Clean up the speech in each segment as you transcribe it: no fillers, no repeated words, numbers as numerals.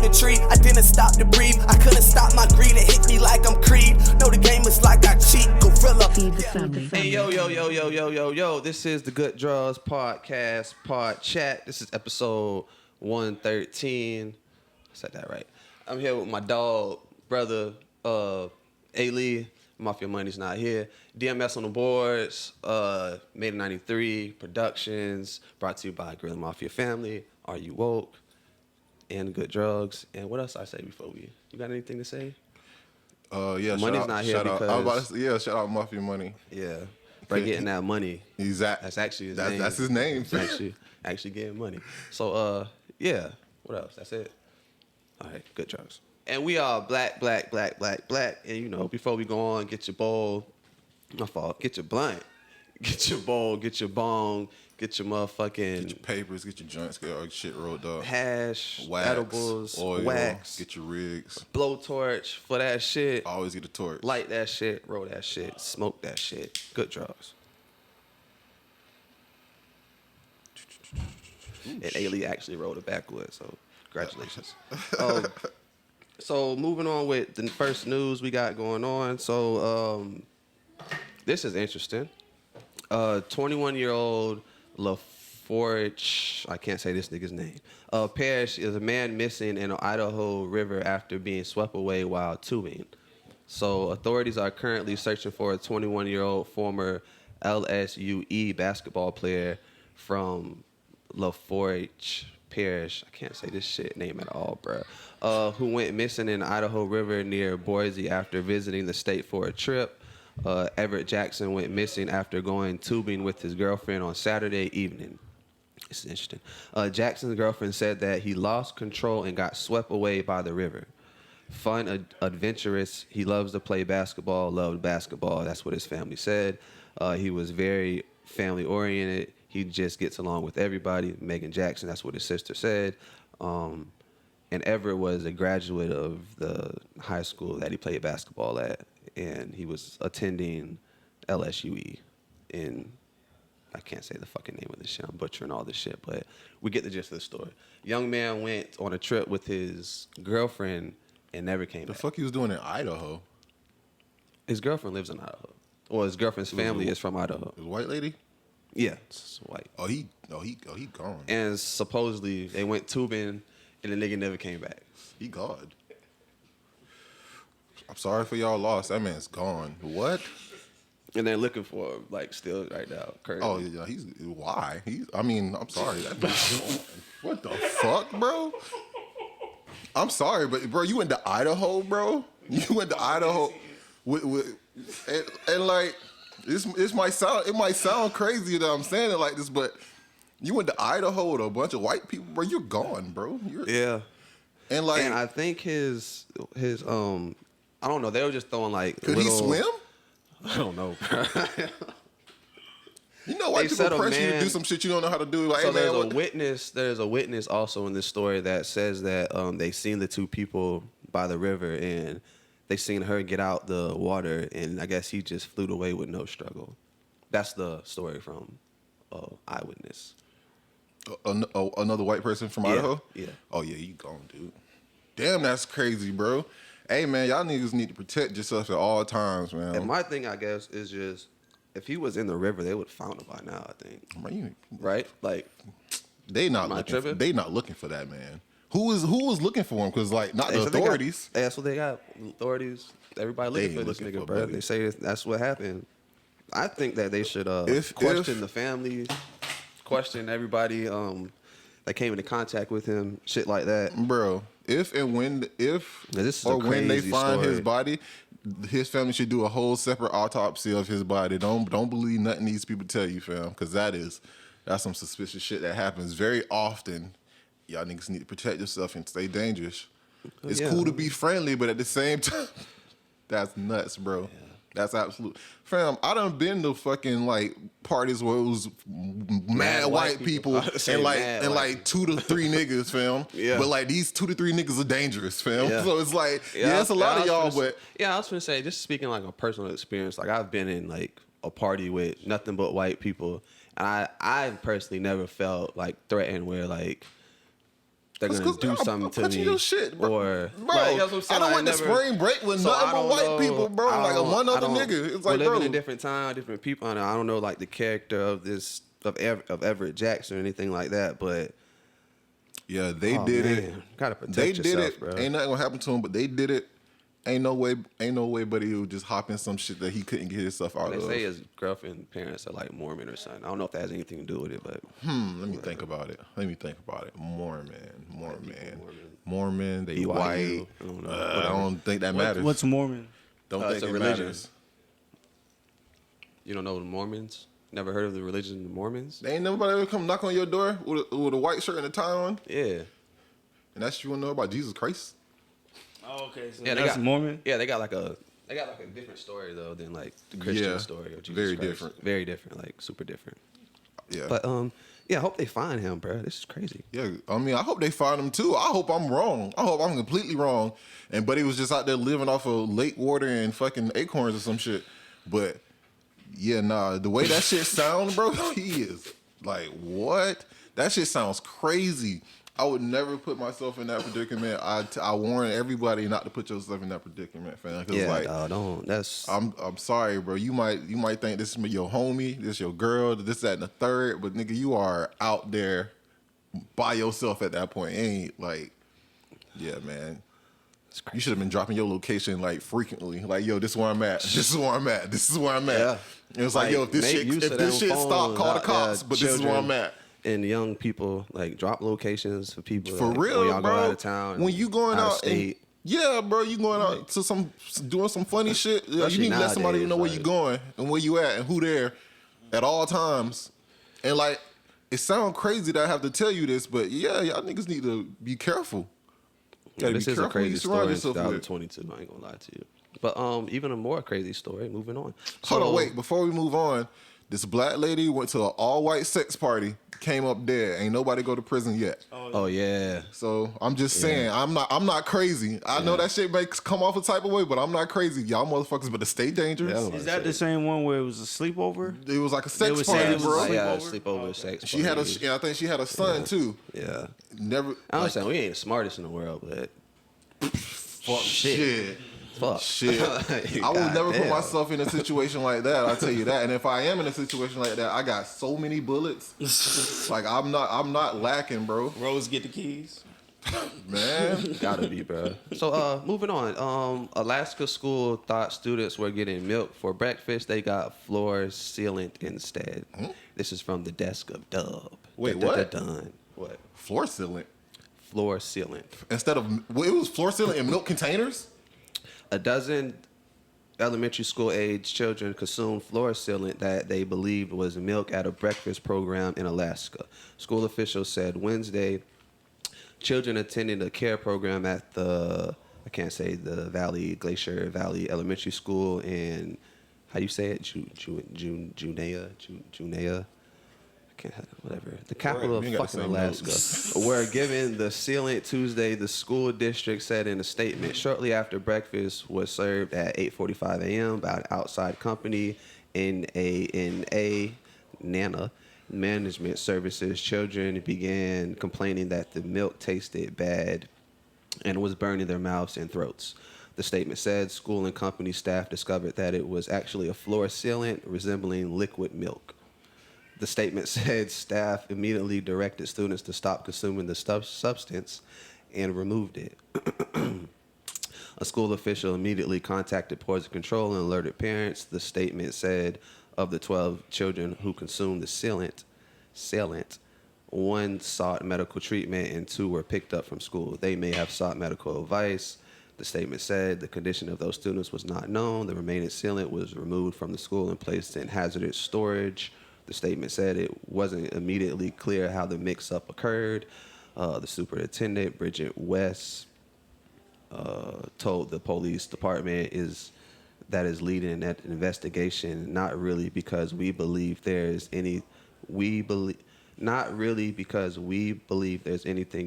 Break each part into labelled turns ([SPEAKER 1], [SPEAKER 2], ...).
[SPEAKER 1] the tree, I didn't stop to breathe. I couldn't stop my greed, it hit me like I'm Creed. Know the game is like I cheat, gorilla.
[SPEAKER 2] Hey, yo. This is the Good Draws Podcast, Pod Chat. This is episode 113. I said that right. I'm here with my dog, brother, A-Lee. Mafia Money's not here. DMS on the boards, Made in 93 Productions, brought to you by Gorilla Mafia Family, Are You Woke, and Good Drugs. And what else I say before you got anything to say?
[SPEAKER 3] Yeah,
[SPEAKER 2] Money's not here because...
[SPEAKER 3] I was about to say, shout out Mafia Money.
[SPEAKER 2] Yeah, Berg getting that money.
[SPEAKER 3] Exactly.
[SPEAKER 2] That's actually his name.
[SPEAKER 3] That's his name.
[SPEAKER 2] actually getting money. So, yeah. What else? That's it. All right, Good Drugs. And we are black. And, you know, before we go on, get your bowl. My fault. Get your blunt. Get your bowl. Get your bong. Get your motherfucking...
[SPEAKER 3] Get your papers. Get your joints. Get all your shit rolled up.
[SPEAKER 2] Hash.
[SPEAKER 3] Wax.
[SPEAKER 2] Edibles.
[SPEAKER 3] Oil.
[SPEAKER 2] Wax.
[SPEAKER 3] Get your rigs.
[SPEAKER 2] Blowtorch for that shit.
[SPEAKER 3] Always get a torch.
[SPEAKER 2] Light that shit. Roll that shit. Smoke that shit. Good drugs. And Ailey actually rolled it backwards, so congratulations. So moving on with the first news we got going on. So this is interesting. 21-year-old LaForge, I can't say this nigga's name. Parrish is a man missing in an Idaho river after being swept away while tubing. So authorities are currently searching for a 21-year-old former LSUE basketball player from LaForge Parrish, I can't say this shit name at all, bro. Who went missing in the Idaho River near Boise after visiting the state for a trip. Everett Jackson went missing after going tubing with his girlfriend on Saturday evening. It's interesting. Jackson's girlfriend said that he lost control and got swept away by the river. Fun, adventurous. He loves to play basketball, loved basketball. That's what his family said. He was very family oriented. He just gets along with everybody. Megan Jackson, that's what his sister said. And Everett was a graduate of the high school that he played basketball at. And he was attending LSUE in, I can't say the fucking name of this shit. I'm butchering all this shit, but we get the gist of the story. Young man went on a trip with his girlfriend and never came back.
[SPEAKER 3] The fuck he was doing in Idaho?
[SPEAKER 2] His girlfriend lives in Idaho. Or his girlfriend's family is from Idaho.
[SPEAKER 3] The white lady?
[SPEAKER 2] Yeah, it's white.
[SPEAKER 3] Oh, he gone.
[SPEAKER 2] And supposedly they went tubing and the nigga never came back.
[SPEAKER 3] He gone. I'm sorry for y'all lost. That man's gone. What?
[SPEAKER 2] And they're looking for him, like, still right now. Currently.
[SPEAKER 3] Oh, yeah. Why? I'm sorry. That man's gone. What the fuck, bro? I'm sorry, but, bro, you went to Idaho, bro? You went to Idaho and like... It might sound crazy that I'm saying it like this, but you went to Idaho with a bunch of white people, bro. You're gone, bro.
[SPEAKER 2] Yeah.
[SPEAKER 3] And like,
[SPEAKER 2] and I think his I don't know. They were just throwing like.
[SPEAKER 3] Could he swim?
[SPEAKER 2] I don't know, bro.
[SPEAKER 3] You know, white people pressure you to do some shit you don't know how to do. Like,
[SPEAKER 2] so
[SPEAKER 3] hey,
[SPEAKER 2] there's a witness also in this story that says that they seen the two people by the river and. They seen her get out the water, and I guess he just flew away with no struggle. That's the story from Eyewitness.
[SPEAKER 3] Another white person from Idaho?
[SPEAKER 2] Yeah.
[SPEAKER 3] Oh, yeah, you gone, dude. Damn, that's crazy, bro. Hey, man, y'all niggas need to protect yourself at all times, man.
[SPEAKER 2] And my thing, I guess, is just, if he was in the river, they would have found him by now, I think. Right? Like,
[SPEAKER 3] they not looking for that man. Who was looking for him? Because, like, not the authorities.
[SPEAKER 2] That's what they got. Authorities, everybody looking for this nigga, bro. They say that's what happened. I think that they should question the family, question everybody that came into contact with him, shit like that.
[SPEAKER 3] Bro, when they find his body, his family should do a whole separate autopsy of his body. Don't believe nothing these people tell you, fam, because that's some suspicious shit that happens very often. Y'all niggas need to protect yourself and stay dangerous. It's cool to be friendly, but at the same time, that's nuts, bro. Yeah. That's absolute. Fam, I done been to fucking like parties where it was mad white people and like 2 to 3 niggas, fam. Yeah. But like these 2 to 3 niggas are dangerous, fam. Yeah. So it's like, it's a lot of y'all, but
[SPEAKER 2] I was gonna say, just speaking like a personal experience, like I've been in like a party with nothing but white people, and I personally never felt like threatened where like they're gonna do something to me.
[SPEAKER 3] Your shit, bro.
[SPEAKER 2] Or
[SPEAKER 3] bro,
[SPEAKER 2] like, that's what I'm saying.
[SPEAKER 3] I don't want the spring break with nothing but white people, bro. Like a one other nigga. It's like,
[SPEAKER 2] we're
[SPEAKER 3] bro,
[SPEAKER 2] living in different time, different people. I don't know like the character of Everett Jackson or anything like that, but
[SPEAKER 3] yeah, they did it.
[SPEAKER 2] Gotta protect
[SPEAKER 3] yourself,
[SPEAKER 2] did it. Bro.
[SPEAKER 3] Ain't nothing gonna happen to him, but they did it. Ain't no way, buddy, would just hop in some shit that he couldn't get himself out of.
[SPEAKER 2] They say his girlfriend and parents are like Mormon or something. I don't know if that has anything to do with it, but
[SPEAKER 3] let me think about it. Mormon. They white.
[SPEAKER 2] I don't know.
[SPEAKER 3] I don't think that matters.
[SPEAKER 4] What's Mormon?
[SPEAKER 3] Don't think it matters.
[SPEAKER 2] You don't know the Mormons? Never heard of the religion of the Mormons?
[SPEAKER 3] They ain't nobody ever come knock on your door with a white shirt and a tie on?
[SPEAKER 2] Yeah.
[SPEAKER 3] And that's what you want to know about Jesus Christ?
[SPEAKER 4] Oh, okay. So
[SPEAKER 2] yeah,
[SPEAKER 4] that's Mormon?
[SPEAKER 2] Yeah, they got like a different story though than like the Christian story of Jesus
[SPEAKER 3] very
[SPEAKER 2] Christ.
[SPEAKER 3] Different.
[SPEAKER 2] Very different, like super different.
[SPEAKER 3] Yeah.
[SPEAKER 2] But yeah, I hope they find him, bro. This is crazy.
[SPEAKER 3] Yeah, I mean, I hope they find him too. I hope I'm wrong. I hope I'm completely wrong. But he was just out there living off of lake water and fucking acorns or some shit. But yeah, nah, the way that shit sounds, bro, he is like, what? That shit sounds crazy. I would never put myself in that predicament. I warn everybody not to put yourself in that predicament, fam.
[SPEAKER 2] Yeah,
[SPEAKER 3] like,
[SPEAKER 2] don't. That's.
[SPEAKER 3] I'm sorry, bro. You might think this is your homie, this your girl, this, that, and the third, but nigga, you are out there by yourself at that point. Ain't like, yeah, man. You should have been dropping your location like frequently. Like, yo, this is where I'm at. This is where I'm at. This is where I'm at.
[SPEAKER 2] Yeah.
[SPEAKER 3] And it's like, yo, if this shit stop, call the cops. But this is where I'm at.
[SPEAKER 2] And young people like drop locations for people
[SPEAKER 3] for
[SPEAKER 2] like,
[SPEAKER 3] real,
[SPEAKER 2] when y'all
[SPEAKER 3] bro.
[SPEAKER 2] go out of town.
[SPEAKER 3] When you going out,
[SPEAKER 2] state.
[SPEAKER 3] Yeah, bro, you going out to doing some funny shit. You need to let somebody know where you going and where you at and who there at all times. And like, it sounds crazy that I have to tell you this, but yeah, y'all niggas need to be careful.
[SPEAKER 2] This is a crazy story in 2022. I ain't gonna lie to you. But even a more crazy story. Moving on.
[SPEAKER 3] Hold on, wait. Before we move on, this black lady went to an all-white sex party, came up dead. Ain't nobody go to prison yet.
[SPEAKER 2] Oh yeah.
[SPEAKER 3] So I'm just saying, I'm not crazy. I know that shit may come off a type of way, but I'm not crazy. Y'all motherfuckers better stay dangerous.
[SPEAKER 4] Is that the same one where it was a sleepover?
[SPEAKER 3] It was like a sex party, bro.
[SPEAKER 2] Yeah, sleepover sex party.
[SPEAKER 3] She had I think she had a son too.
[SPEAKER 2] Yeah.
[SPEAKER 3] Never.
[SPEAKER 2] I understand. We ain't the smartest in the world, but
[SPEAKER 3] fuck shit.
[SPEAKER 2] Fuck.
[SPEAKER 3] Shit. I will never put myself in a situation like that, I'll tell you that. And if I am in a situation like that, I got so many bullets. Like I'm not lacking, bro.
[SPEAKER 4] Rose, get the keys.
[SPEAKER 3] Man.
[SPEAKER 2] Gotta be, bro. So moving on. Alaska school thought students were getting milk for breakfast. They got floor sealant instead. This is from the desk of Dub.
[SPEAKER 3] Wait, what?
[SPEAKER 2] What?
[SPEAKER 3] Floor sealant?
[SPEAKER 2] Floor sealant.
[SPEAKER 3] Instead of, it was floor sealant in milk containers?
[SPEAKER 2] A dozen elementary school age children consumed floor sealant that they believed was milk at a breakfast program in Alaska. School officials said Wednesday children attending a care program at the Glacier Valley Elementary School in, how you say it? Junea? Whatever. The capital of fucking Alaska. Were given the sealant Tuesday, the school district said in a statement. Shortly after breakfast was served at 8:45 a.m. by an outside company in Nana Management Services, children began complaining that the milk tasted bad and was burning their mouths and throats. The statement said school and company staff discovered that it was actually a floor sealant resembling liquid milk. The statement said staff immediately directed students to stop consuming the substance and removed it. A school official immediately contacted Poison Control and alerted parents. The statement said of the 12 children who consumed the sealant, 1 sought medical treatment and 2 were picked up from school. They may have sought medical advice. The statement said the condition of those students was not known. The remaining sealant was removed from the school and placed in hazardous storage. The statement said it wasn't immediately clear how the mix-up occurred. The superintendent, Bridget West, told the police department that is leading that investigation, not really because we believe there's anything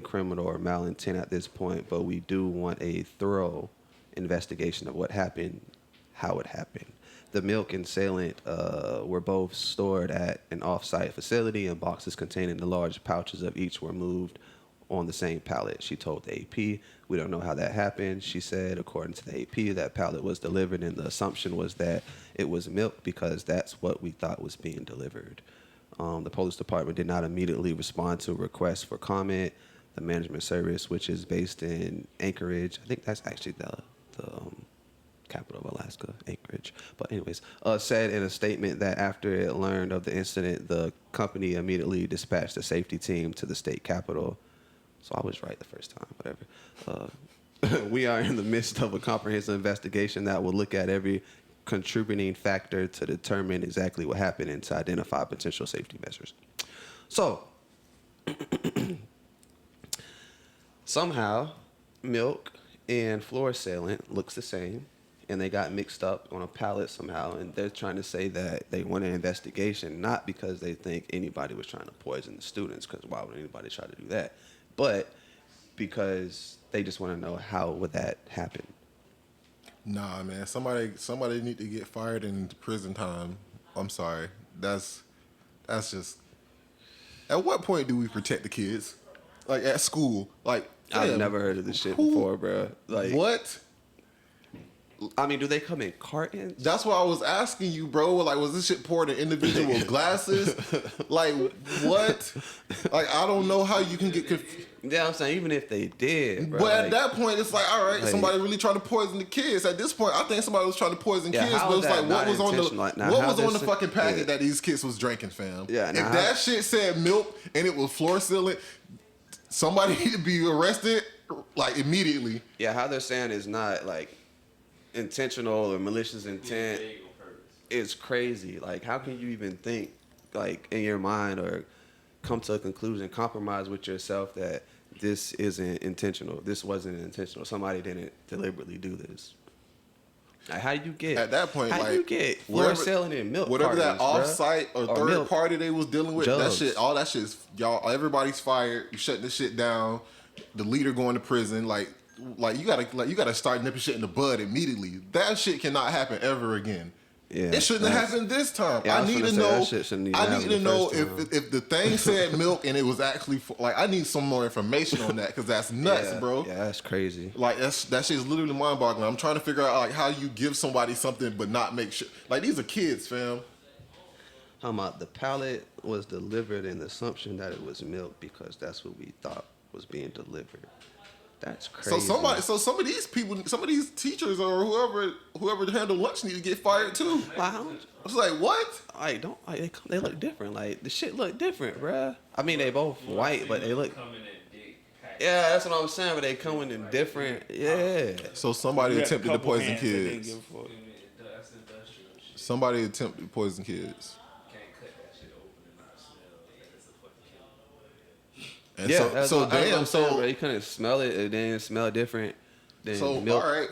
[SPEAKER 2] criminal or malintent at this point, but we do want a thorough investigation of what happened, how it happened. The milk and sealant were both stored at an off-site facility, and boxes containing the large pouches of each were moved on the same pallet. She told the AP, we don't know how that happened. She said, according to the AP, that pallet was delivered, and the assumption was that it was milk because that's what we thought was being delivered. The police department did not immediately respond to a request for comment. The management service, which is based in Anchorage, I think that's actually the capital of Alaska, Anchorage. But anyways, said in a statement that after it learned of the incident, the company immediately dispatched a safety team to the state capitol. So I was right the first time, whatever. We are in the midst of a comprehensive investigation that will look at every contributing factor to determine exactly what happened and to identify potential safety measures. So, somehow, milk and floor sealant looks the same, and they got mixed up on a pallet somehow, and they're trying to say that they want an investigation, not because they think anybody was trying to poison the students, because why would anybody try to do that, but because they just want to know how would that happen.
[SPEAKER 3] Nah, man. Somebody need to get fired in prison time. I'm sorry. That's just. At what point do we protect the kids? Like at school? Like
[SPEAKER 2] I've never heard of this shit before, bro. Like
[SPEAKER 3] what?
[SPEAKER 2] I mean, do they come in cartons?
[SPEAKER 3] That's what I was asking you, bro. Like, was this shit poured in individual glasses? Like, what? Like, I don't know how you can get confused.
[SPEAKER 2] Yeah, I'm saying even if they did, bro.
[SPEAKER 3] But at that point, it's like, all right, somebody really trying to poison the kids. At this point, I think somebody was trying to poison kids. But it's like, what was on the fucking packet that these kids was drinking, fam?
[SPEAKER 2] Yeah.
[SPEAKER 3] If that shit said milk and it was floor sealant, somebody need to be arrested like immediately.
[SPEAKER 2] Yeah, how they're saying is not like intentional or malicious intent. It's crazy. Like, how can you even think like in your mind or come to a conclusion, compromise with yourself that this isn't intentional, this wasn't intentional, somebody didn't deliberately do this? Like, how you get
[SPEAKER 3] at that point? How
[SPEAKER 2] you get floor selling in milk?
[SPEAKER 3] Whatever
[SPEAKER 2] cartons,
[SPEAKER 3] that off-site or third
[SPEAKER 2] milk
[SPEAKER 3] party they was dealing with,
[SPEAKER 2] jugs.
[SPEAKER 3] that shit, all that shit is y'all. Everybody's fired. You shutting this shit down. The leader going to prison. Like you gotta start nipping shit in the bud immediately. That shit cannot happen ever again.
[SPEAKER 2] Yeah,
[SPEAKER 3] it shouldn't have happened this time.
[SPEAKER 2] Yeah,
[SPEAKER 3] I need to know. I need to know if the thing said milk and it was actually like. I need some more information on that because that's nuts, bro.
[SPEAKER 2] Yeah, that's crazy.
[SPEAKER 3] Like that shit is literally mind-boggling. I'm trying to figure out like how you give somebody something but not make sure. Like these are kids, fam.
[SPEAKER 2] How about the pallet was delivered in the assumption that it was milk because that's what we thought was being delivered. That's crazy.
[SPEAKER 3] So some of these people, some of these teachers or whoever handle lunch need to get fired too.
[SPEAKER 2] Wow.
[SPEAKER 3] It's like what?
[SPEAKER 2] They look different. Like the shit look different, bruh. I mean, they both white, but they look. Yeah, that's what I'm saying. But they coming in different. Yeah.
[SPEAKER 3] So somebody attempted to poison kids. Somebody attempted to poison kids. And
[SPEAKER 2] yeah,
[SPEAKER 3] so
[SPEAKER 2] you couldn't smell it. It didn't smell different than
[SPEAKER 3] so
[SPEAKER 2] milk.
[SPEAKER 3] All right,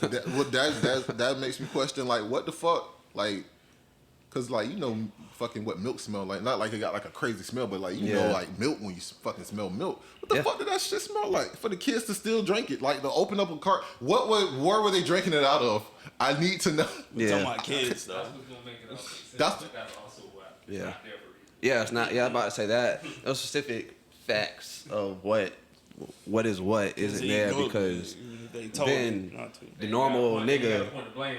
[SPEAKER 3] that makes me question like what the fuck, like, cause like fucking what milk smell like. Not like it got like a crazy smell, but like you know like milk when you fucking smell milk. What the fuck did that shit smell like for the kids to still drink it? Like to open up a cart. Where were they drinking it out of? I need to know.
[SPEAKER 4] Talking about kids though.
[SPEAKER 2] Yeah, it's not. Yeah, I'm about to say that. Those specific facts of what is what isn't there because then the normal nigga,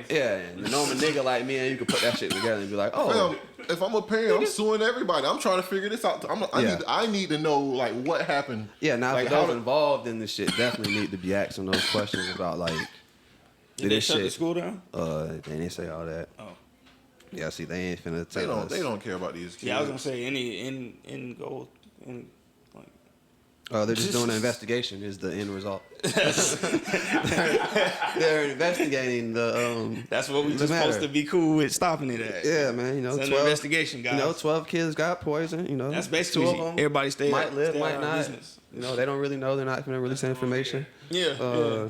[SPEAKER 2] the normal nigga like me and you can put that shit together and be like, oh,
[SPEAKER 3] if I'm a parent, I'm suing everybody. I'm trying to figure this out. I need to know like what happened.
[SPEAKER 2] Yeah, now
[SPEAKER 3] like,
[SPEAKER 2] for those involved in this shit, definitely need to be asking those questions about like.
[SPEAKER 4] Did they shut the school down?
[SPEAKER 2] They didn't say all that. Oh. Yeah, see, they ain't finna tell us.
[SPEAKER 3] They don't care about these kids.
[SPEAKER 4] Yeah, I was gonna say any end goal.
[SPEAKER 2] They're just doing an investigation. Is the end result? They're investigating the.
[SPEAKER 4] That's what we just supposed to be cool with stopping it at.
[SPEAKER 2] Yeah, man. 12
[SPEAKER 4] investigation, guys.
[SPEAKER 2] 12 kids got poisoned.
[SPEAKER 4] That's basically 2 of them. Everybody
[SPEAKER 2] might live, might not. Business. They don't really know. They're not gonna release information.
[SPEAKER 4] Yeah.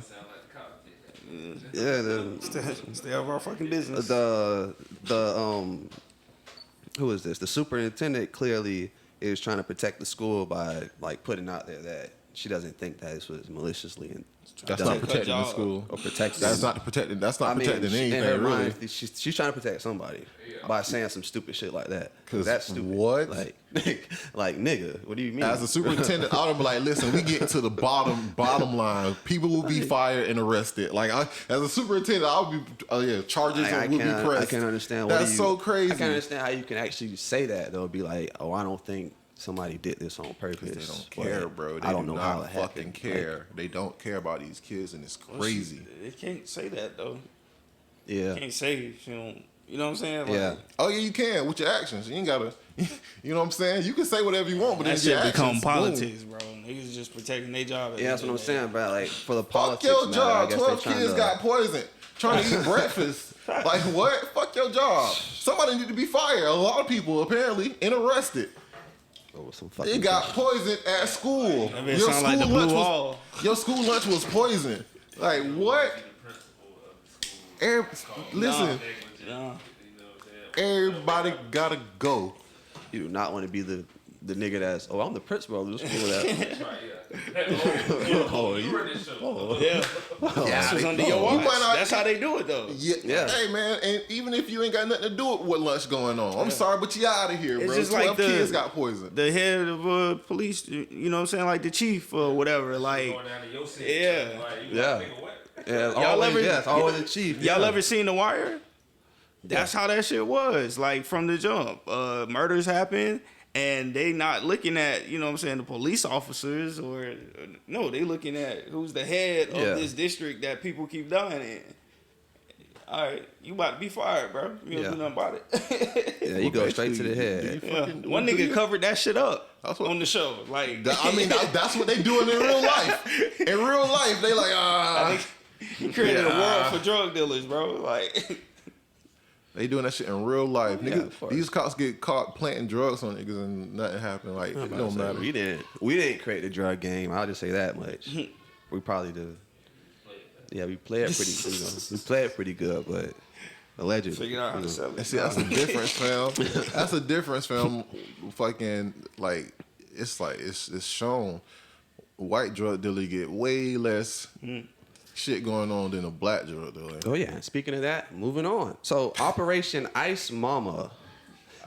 [SPEAKER 2] Stay
[SPEAKER 4] out of our fucking business.
[SPEAKER 2] Who is this? The superintendent clearly is trying to protect the school by like putting out there that she doesn't think that this was maliciously and
[SPEAKER 3] that's not protecting the school
[SPEAKER 2] or protecting.
[SPEAKER 3] That's not protecting. That's not protecting anything.
[SPEAKER 2] In her
[SPEAKER 3] really,
[SPEAKER 2] mind, she's trying to protect somebody by saying some stupid shit like that.
[SPEAKER 3] Because
[SPEAKER 2] that's stupid.
[SPEAKER 3] What?
[SPEAKER 2] Like nigga, what do you mean?
[SPEAKER 3] As a superintendent, I would be like, listen, we get to the bottom line. People will be fired and arrested. Like, as a superintendent, I would be, charges will be pressed.
[SPEAKER 2] I can understand.
[SPEAKER 3] That's so crazy.
[SPEAKER 2] I can understand how you can actually say that though. Be like, oh, I don't think somebody did this on purpose.
[SPEAKER 3] They don't care, bro. They
[SPEAKER 2] I don't know how it
[SPEAKER 3] fucking
[SPEAKER 2] happened.
[SPEAKER 3] care. Like, they don't care about these kids, and it's crazy.
[SPEAKER 4] They can't say that though.
[SPEAKER 2] Yeah.
[SPEAKER 4] You can't say you don't. You know what I'm saying? Like,
[SPEAKER 2] yeah.
[SPEAKER 3] Oh yeah, you can with your actions. You ain't gotta. You know what I'm saying? You can say whatever you want, but
[SPEAKER 4] that
[SPEAKER 3] then your
[SPEAKER 4] shit become
[SPEAKER 3] actions,
[SPEAKER 4] politics, bro. Niggas just protecting their job.
[SPEAKER 2] Yeah, that's what I'm saying, bro. Like for the
[SPEAKER 3] Fuck
[SPEAKER 2] politics
[SPEAKER 3] your
[SPEAKER 2] matter,
[SPEAKER 3] job.
[SPEAKER 2] I guess
[SPEAKER 3] 12
[SPEAKER 2] they
[SPEAKER 3] kids got poisoned trying to eat breakfast. Like what? Fuck your job. Somebody need to be fired. A lot of people apparently and arrested. They got poisoned at school.
[SPEAKER 4] Your sound like the Bloodraw.
[SPEAKER 3] Your school lunch was poisoned. Like what? Listen.
[SPEAKER 4] Nah.
[SPEAKER 3] Everybody gotta go.
[SPEAKER 2] You do not want to be the nigga that's, I'm the principal of the school.
[SPEAKER 4] Yeah. This was under your watch. That's how they do it, though.
[SPEAKER 3] Yeah. Hey, man, and even if you ain't got nothing to do with what lunch going on, I'm sorry, but you out of here, bro.
[SPEAKER 4] It's just
[SPEAKER 3] 12
[SPEAKER 4] like
[SPEAKER 3] kids got poisoned.
[SPEAKER 4] The head of police, you know what I'm saying? Like the chief or whatever. Like, yeah.
[SPEAKER 2] It's always the chief.
[SPEAKER 4] Y'all ever seen The Wire? That's how that shit was, like from the jump. Murders happen, and they not looking at, you know what I'm saying, the police officers or no, they looking at who's the head of this district that people keep dying in. All right, you about to be fired, bro. You don't do nothing about it.
[SPEAKER 2] Yeah, you go straight to the head.
[SPEAKER 4] One nigga covered that shit up on the show. Like,
[SPEAKER 3] I mean, that's what they doing in real life. In real life, they like,
[SPEAKER 4] he created a world for drug dealers, bro. Like.
[SPEAKER 3] They doing that shit in real life. Niggas, these cops get caught planting drugs on niggas and nothing happen. Like, it don't matter.
[SPEAKER 2] We didn't create the drug game. I'll just say that much. We probably do. Yeah, we play it pretty. We play it pretty good, but allegedly.
[SPEAKER 4] Figure out how to sell it.
[SPEAKER 3] See, that's a difference, fam. That's a difference, fam. Fucking it's shown. White drug dealer get way less. Shit going on than a black drug dealer.
[SPEAKER 2] Oh yeah. Speaking of that, moving on. So Operation Ice Mama.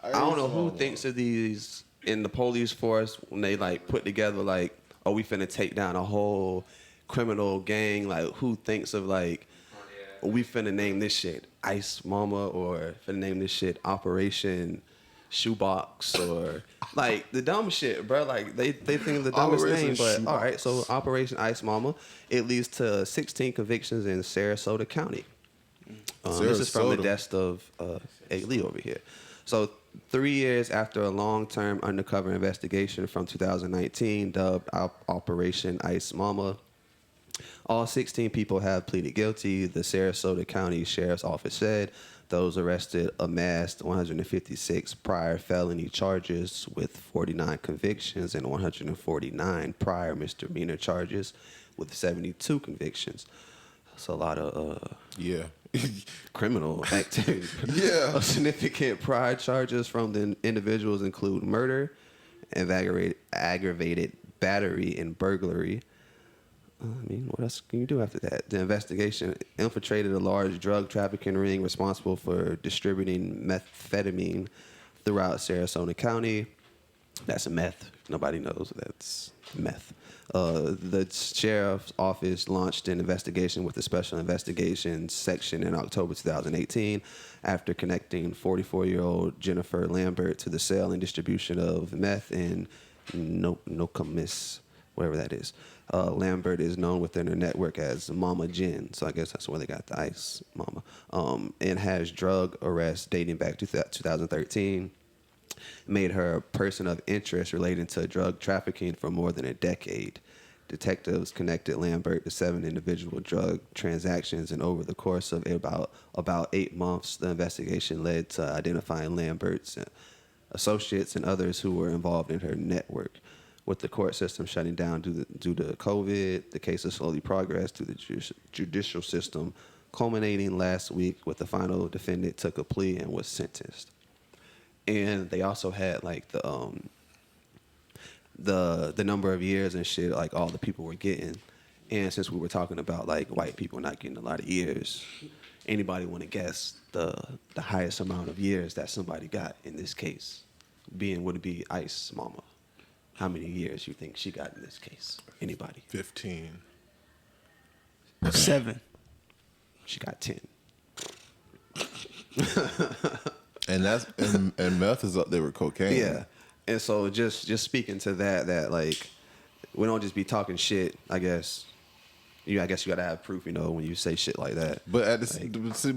[SPEAKER 2] I don't know who thinks of these in the police force when they like put together like, oh, we finna take down a whole criminal gang. Like who thinks of like, we finna name this shit Ice Mama or finna name this shit Operation Shoebox or like the dumb shit, bro. Like they think of the dumbest name, but all right. So Operation Ice Mama, it leads to 16 convictions in Sarasota County. This is from the desk of Lee over here. So 3 years after a long-term undercover investigation from 2019, dubbed Operation Ice Mama, all 16 people have pleaded guilty. The Sarasota County Sheriff's Office said those arrested amassed 156 prior felony charges with 49 convictions and 149 prior misdemeanor charges with 72 convictions. That's a lot of criminal activity.
[SPEAKER 3] Yeah.
[SPEAKER 2] Significant prior charges from the individuals include murder, aggravated battery, and burglary. I mean, what else can you do after that? The investigation infiltrated a large drug trafficking ring responsible for distributing methamphetamine throughout Sarasota County. That's a meth. Nobody knows that's meth. The sheriff's office launched an investigation with the Special Investigations Section in October 2018 after connecting 44-year-old Jennifer Lambert to the sale and distribution of meth in Nokomis, wherever that is. Lambert is known within her network as Mama Jen, so I guess that's where they got the Ice Mama, and has drug arrests dating back to 2013. Made her a person of interest relating to drug trafficking for more than a decade. Detectives connected Lambert to 7 individual drug transactions, and over the course of about 8 months, the investigation led to identifying Lambert's associates and others who were involved in her network. With the court system shutting down due to COVID, the case has slowly progressed through the judicial system, culminating last week with the final defendant took a plea and was sentenced. And they also had like the the number of years and shit like all the people were getting. And since we were talking about like white people not getting a lot of years, anybody want to guess the highest amount of years that somebody got in this case? Would it be Ice Mama? How many years you think she got in this case? Anybody?
[SPEAKER 3] 15.
[SPEAKER 4] 7.
[SPEAKER 2] She got 10.
[SPEAKER 3] And meth is up there with cocaine.
[SPEAKER 2] Yeah. And so just speaking to that like we don't just be talking shit, I guess. I guess you gotta have proof, when you say shit like that.
[SPEAKER 3] But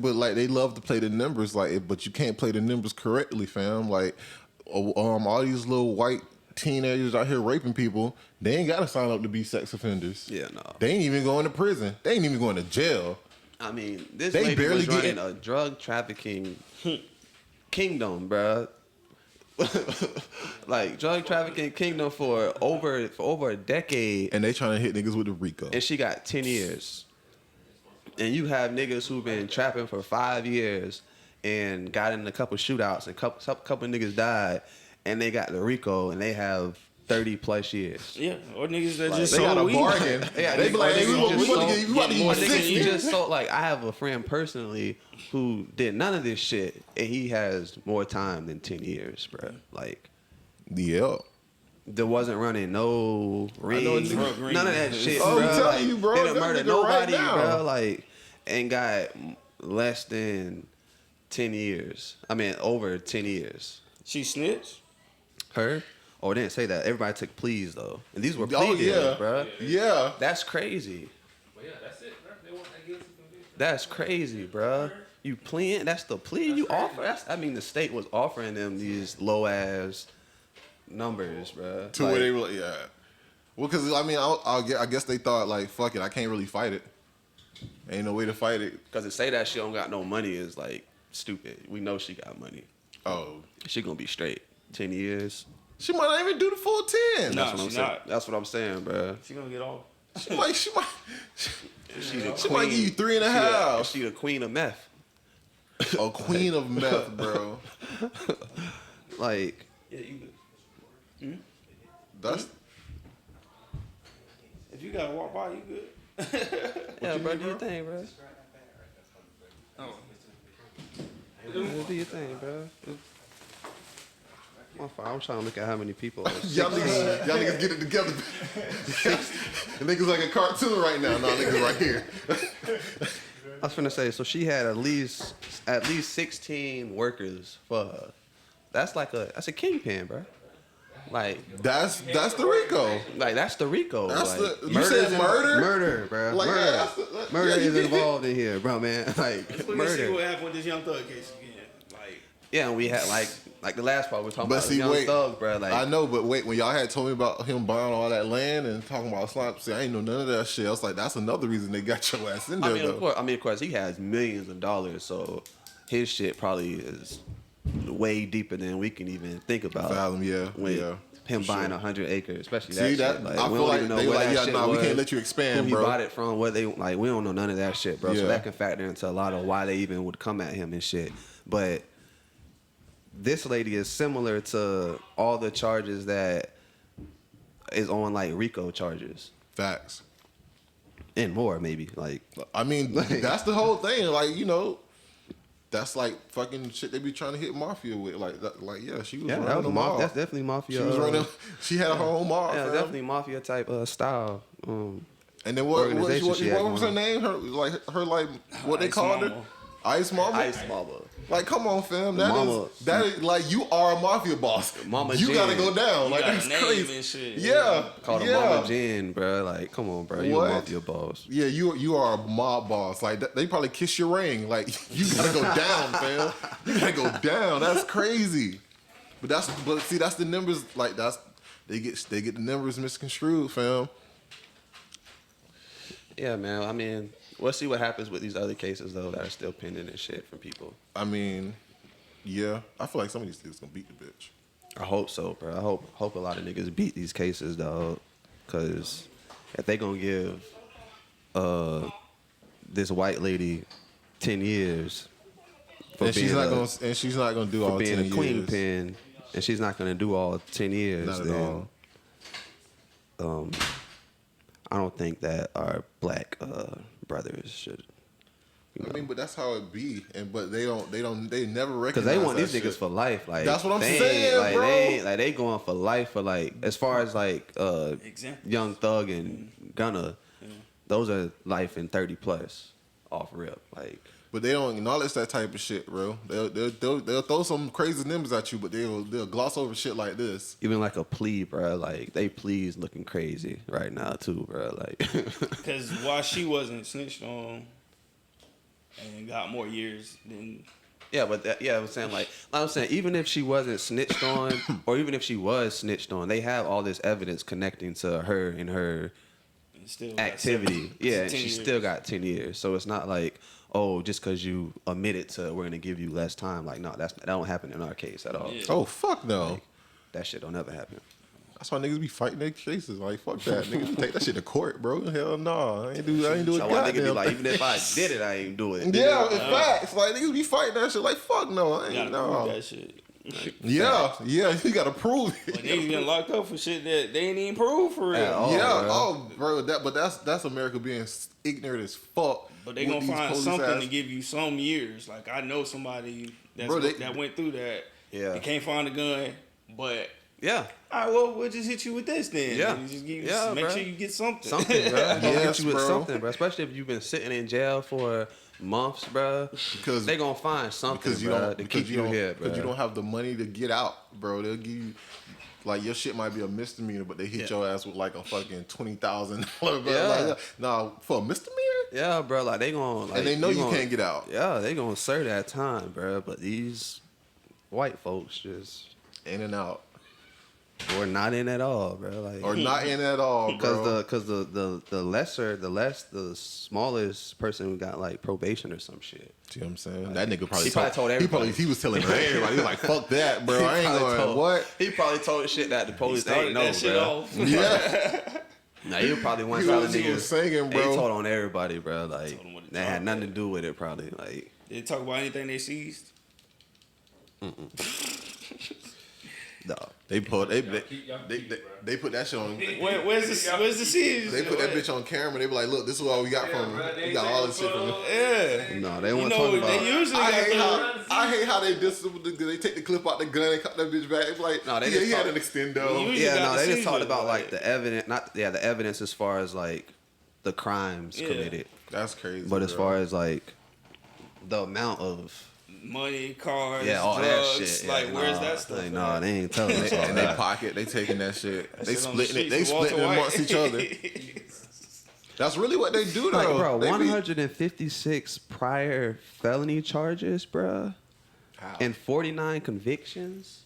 [SPEAKER 3] but they love to play the numbers but you can't play the numbers correctly, fam. Like all these little white teenagers out here raping people, they ain't gotta sign up to be sex offenders.
[SPEAKER 2] Yeah, no.
[SPEAKER 3] They ain't even going to prison. They ain't even going to jail.
[SPEAKER 2] I mean, this lady was running a drug trafficking kingdom, bruh. Like drug trafficking kingdom for over a decade,
[SPEAKER 3] and they trying to hit niggas with the RICO.
[SPEAKER 2] And she got 10 years. And you have niggas who've been trapping for 5 years and got in a couple shootouts and couple niggas died, and they got the RICO and they have 30 plus years.
[SPEAKER 4] Yeah, or niggas that just
[SPEAKER 3] they got a
[SPEAKER 4] weed.
[SPEAKER 3] bargain.
[SPEAKER 2] Yeah,
[SPEAKER 3] they be like, hey, we want to give you 60.
[SPEAKER 2] You just sold, like, I have a friend personally who did none of this shit, and he has more time than 10 years, bro. Like,
[SPEAKER 3] yeah.
[SPEAKER 2] There wasn't running no rings, none of that shit,
[SPEAKER 3] bro.
[SPEAKER 2] I'm
[SPEAKER 3] telling you, bro.
[SPEAKER 2] Didn't murder nobody, bro. Like, and got less than 10 years. I mean, over 10 years.
[SPEAKER 4] She snitched?
[SPEAKER 2] Her? Oh, they didn't say that. Everybody took pleas, though. And these were plea deals, bro.
[SPEAKER 3] Yeah.
[SPEAKER 2] That's crazy.
[SPEAKER 5] Well, yeah, that's it, bro. They want that guilty conviction.
[SPEAKER 2] That's crazy, bro. You pleading? That's the plea you offer? The state was offering them these low-ass numbers, bro.
[SPEAKER 3] To where they were like, yeah. Well, because, I mean, I guess they thought, like, fuck it, I can't really fight it. Ain't no way to fight it.
[SPEAKER 2] Because to say that she don't got no money is, like, stupid. We know she got money.
[SPEAKER 3] Oh.
[SPEAKER 2] She gonna be straight. 10 years.
[SPEAKER 3] She might not even do the full 10.
[SPEAKER 4] No, she's not.
[SPEAKER 2] That's what I'm saying, bro.
[SPEAKER 4] She gonna get off.
[SPEAKER 3] She might give you 3.5.
[SPEAKER 2] She the queen of meth.
[SPEAKER 3] A queen of meth, bro.
[SPEAKER 2] Like,
[SPEAKER 4] Yeah, you good.
[SPEAKER 3] That's.
[SPEAKER 4] If you gotta walk by, you good.
[SPEAKER 2] yeah, bro, do your thing, bro.
[SPEAKER 4] Oh.
[SPEAKER 2] Do your thing, bro. My fault. I'm trying to look at how many people.
[SPEAKER 3] Y'all niggas get it together. The niggas like a cartoon right now. No, niggas right here.
[SPEAKER 2] I was finna say, so she had at least 16 workers for her. That's a kingpin, bro. Like
[SPEAKER 3] that's the RICO.
[SPEAKER 2] Like that's the RICO.
[SPEAKER 3] That's
[SPEAKER 2] like,
[SPEAKER 3] you said murder.
[SPEAKER 2] Murder, bro.
[SPEAKER 3] Like,
[SPEAKER 2] murder is involved in here, bro, man. Like
[SPEAKER 4] Let's
[SPEAKER 2] murder.
[SPEAKER 4] see what happened with this Young Thug case again. Like
[SPEAKER 2] yeah, and we had like the last part we were talking about.
[SPEAKER 3] See,
[SPEAKER 2] Young
[SPEAKER 3] wait,
[SPEAKER 2] Thug, bro. Like
[SPEAKER 3] I know, but wait, when y'all had told me about him buying all that land and talking about slime, see, I ain't know none of that shit. I was like, that's another reason they got your ass in there.
[SPEAKER 2] Of course, he has millions of dollars, so his shit probably is way deeper than we can even think about.
[SPEAKER 3] Fathom, yeah,
[SPEAKER 2] Him buying 100 acres, especially
[SPEAKER 3] see,
[SPEAKER 2] that shit.
[SPEAKER 3] Like, I feel like they were like, yeah, nah, we can't let you expand,
[SPEAKER 2] who
[SPEAKER 3] bro.
[SPEAKER 2] He bought it from, what they like. We don't know none of that shit, bro.
[SPEAKER 3] Yeah.
[SPEAKER 2] So that can factor into a lot of why they even would come at him and shit. But this lady is similar to all the charges that is on like RICO charges.
[SPEAKER 3] Facts.
[SPEAKER 2] And more, maybe. Like,
[SPEAKER 3] I mean, that's the whole thing. Like, that's like fucking shit they be trying to hit mafia with. Like yeah, she was running the mob.
[SPEAKER 2] That's definitely mafia.
[SPEAKER 3] She was running. She had her own mob.
[SPEAKER 2] Yeah,
[SPEAKER 3] fam.
[SPEAKER 2] definitely mafia type style.
[SPEAKER 3] And then what was her name? What they called her? Ice Mama.
[SPEAKER 2] Ice Mama.
[SPEAKER 3] Like, come on, fam. That is like you are a mafia boss.
[SPEAKER 2] Mama
[SPEAKER 3] you
[SPEAKER 2] Jen.
[SPEAKER 3] gotta go down.
[SPEAKER 4] you
[SPEAKER 3] Like
[SPEAKER 4] got
[SPEAKER 3] that's
[SPEAKER 4] a name
[SPEAKER 3] crazy.
[SPEAKER 4] and shit.
[SPEAKER 3] Yeah.
[SPEAKER 2] Called her Mama Jen, bro. Like, come on, bro. You
[SPEAKER 3] What?
[SPEAKER 2] a mafia boss.
[SPEAKER 3] Yeah, you are a mob boss. Like they probably kiss your ring. Like you gotta go down, fam. You gotta go down. That's crazy. But see, that's the numbers. Like they get the numbers misconstrued, fam.
[SPEAKER 2] Yeah, man. I mean, we'll see what happens with these other cases though that are still pending and shit from people.
[SPEAKER 3] I mean, yeah, I feel like some of these niggas gonna beat the bitch.
[SPEAKER 2] I hope so, bro. I hope a lot of niggas beat these cases, dog. Cause if they gonna give this white lady 10 years for
[SPEAKER 3] And she's not gonna do all 10 years.
[SPEAKER 2] being a queen pin, and she's not gonna do all 10 years,
[SPEAKER 3] Not at
[SPEAKER 2] then
[SPEAKER 3] all.
[SPEAKER 2] I don't think that our black brothers should.
[SPEAKER 3] I mean, but that's how it be, but they never recognize
[SPEAKER 2] because they want these
[SPEAKER 3] shit.
[SPEAKER 2] niggas for life. Like
[SPEAKER 3] that's what I'm saying,
[SPEAKER 2] like,
[SPEAKER 3] bro.
[SPEAKER 2] They going for life for like as far as like Young Thug and Gunna, those are life in 30 plus off rip. Like,
[SPEAKER 3] but they don't acknowledge that type of shit, bro. They'll throw some crazy numbers at you, but they'll gloss over shit like this.
[SPEAKER 2] even like a plea, bro. Like they pleas looking crazy right now too, bro. Like,
[SPEAKER 4] because while she wasn't snitched on and got more years than.
[SPEAKER 2] yeah, but I'm saying I'm saying even if she wasn't snitched on, or even if she was snitched on, they have all this evidence connecting to her and her
[SPEAKER 4] still
[SPEAKER 2] activity. Yeah, and she
[SPEAKER 4] years.
[SPEAKER 2] still got 10 years. So it's not like, oh, just because you admitted to, we're gonna give you less time. Like, no, that don't happen in our case at all.
[SPEAKER 4] Yeah.
[SPEAKER 3] Oh fuck no.
[SPEAKER 2] Like, that shit don't ever happen.
[SPEAKER 3] That's why niggas be fighting their cases. Like, fuck that. Niggas take that shit to court, bro. Hell no. I ain't do it.
[SPEAKER 2] So why niggas be like, even if I did it, I ain't do it.
[SPEAKER 3] Yeah, in facts. Like, niggas be fighting that shit. Like, fuck no. I ain't no.
[SPEAKER 4] That shit.
[SPEAKER 3] Yeah, you gotta prove it.
[SPEAKER 4] But niggas getting locked up for shit that they ain't even prove for real.
[SPEAKER 2] Bro.
[SPEAKER 3] Bro. That's America being ignorant as fuck.
[SPEAKER 4] But they gonna find something to give you some years. Like, I know somebody that went through that.
[SPEAKER 2] Yeah.
[SPEAKER 4] They can't find a gun, but
[SPEAKER 2] Yeah.
[SPEAKER 4] all right, well, we'll just hit you with this then.
[SPEAKER 2] Yeah.
[SPEAKER 4] Just make
[SPEAKER 2] bro.
[SPEAKER 4] sure you get something.
[SPEAKER 2] Something, bro. Gonna
[SPEAKER 3] Yes,
[SPEAKER 2] get you with
[SPEAKER 3] bro.
[SPEAKER 2] something, bro. Especially if you've been sitting in jail for months, bro.
[SPEAKER 3] Because
[SPEAKER 2] they gonna find something, bro, to keep you here, bro.
[SPEAKER 3] Because you don't have the money to get out, bro. They'll give you, like, your shit might be a misdemeanor, but they hit your ass with like a fucking $20,000.
[SPEAKER 2] Yeah.
[SPEAKER 3] Like, nah, for a misdemeanor.
[SPEAKER 2] Yeah, bro. Like they gonna, like,
[SPEAKER 3] And they know you can't get out.
[SPEAKER 2] Yeah, they gonna serve that time, bro. But these white folks just
[SPEAKER 3] In and out.
[SPEAKER 2] or not in at all, bro. Like
[SPEAKER 3] Or not in at all, bro.
[SPEAKER 2] because the smallest person who got like probation or some shit.
[SPEAKER 3] See what I'm saying? That nigga probably
[SPEAKER 2] He probably told everybody.
[SPEAKER 3] He was telling everybody. He was like, fuck that, bro. I ain't going, what?
[SPEAKER 2] He probably told shit that the police ain't know,
[SPEAKER 4] that shit
[SPEAKER 2] bro.
[SPEAKER 4] off.
[SPEAKER 3] Yeah.
[SPEAKER 2] Nah, he probably one
[SPEAKER 3] He
[SPEAKER 2] telling
[SPEAKER 3] was
[SPEAKER 2] niggas.
[SPEAKER 3] singing, bro.
[SPEAKER 2] He told on everybody, bro. Like
[SPEAKER 4] Told 'em what to
[SPEAKER 2] that
[SPEAKER 4] talk
[SPEAKER 2] had nothing to
[SPEAKER 4] about.
[SPEAKER 2] do with it, probably. Like
[SPEAKER 4] They talk about anything they seized.
[SPEAKER 2] no.
[SPEAKER 3] They put they
[SPEAKER 5] Y'all keep it, bro.
[SPEAKER 3] they put that shit on.
[SPEAKER 4] Where's the seized?
[SPEAKER 3] They put that bitch on camera. They be like, look, this is what we got from.
[SPEAKER 5] bro, they
[SPEAKER 3] We got all this shit from.
[SPEAKER 4] Yeah.
[SPEAKER 2] No, they
[SPEAKER 4] You
[SPEAKER 2] want to
[SPEAKER 4] know,
[SPEAKER 2] talk about.
[SPEAKER 4] they usually
[SPEAKER 3] I hate how they they take the clip out the gun and cut that bitch back. It's like,
[SPEAKER 2] No, they
[SPEAKER 3] yeah,
[SPEAKER 2] just
[SPEAKER 3] he had
[SPEAKER 2] talk-
[SPEAKER 3] an extendo.
[SPEAKER 4] You-
[SPEAKER 2] Yeah,
[SPEAKER 4] got
[SPEAKER 2] no,
[SPEAKER 4] the
[SPEAKER 2] they just
[SPEAKER 4] seizure,
[SPEAKER 2] talked about
[SPEAKER 4] like-
[SPEAKER 2] like the evidence, the evidence as far as like the crimes
[SPEAKER 4] Yeah.
[SPEAKER 2] committed,
[SPEAKER 3] That's crazy.
[SPEAKER 2] but as
[SPEAKER 3] bro.
[SPEAKER 2] far as like the amount of
[SPEAKER 4] money, cars,
[SPEAKER 2] all
[SPEAKER 4] drugs.
[SPEAKER 2] that shit,
[SPEAKER 4] Like,
[SPEAKER 2] yeah,
[SPEAKER 4] where's
[SPEAKER 2] nah,
[SPEAKER 4] that stuff?
[SPEAKER 2] Like,
[SPEAKER 4] at?
[SPEAKER 2] nah, they ain't telling us all
[SPEAKER 3] in their
[SPEAKER 2] that.
[SPEAKER 3] pocket, they taking that shit. They
[SPEAKER 4] Shit on the
[SPEAKER 3] splitting it. They
[SPEAKER 4] streets of Walter
[SPEAKER 3] splitting it
[SPEAKER 4] White.
[SPEAKER 3] amongst each other. That's really what they do, though.
[SPEAKER 2] Like, bro,
[SPEAKER 3] They be-
[SPEAKER 2] 156 prior felony charges, bro,
[SPEAKER 3] How?
[SPEAKER 2] and 49 convictions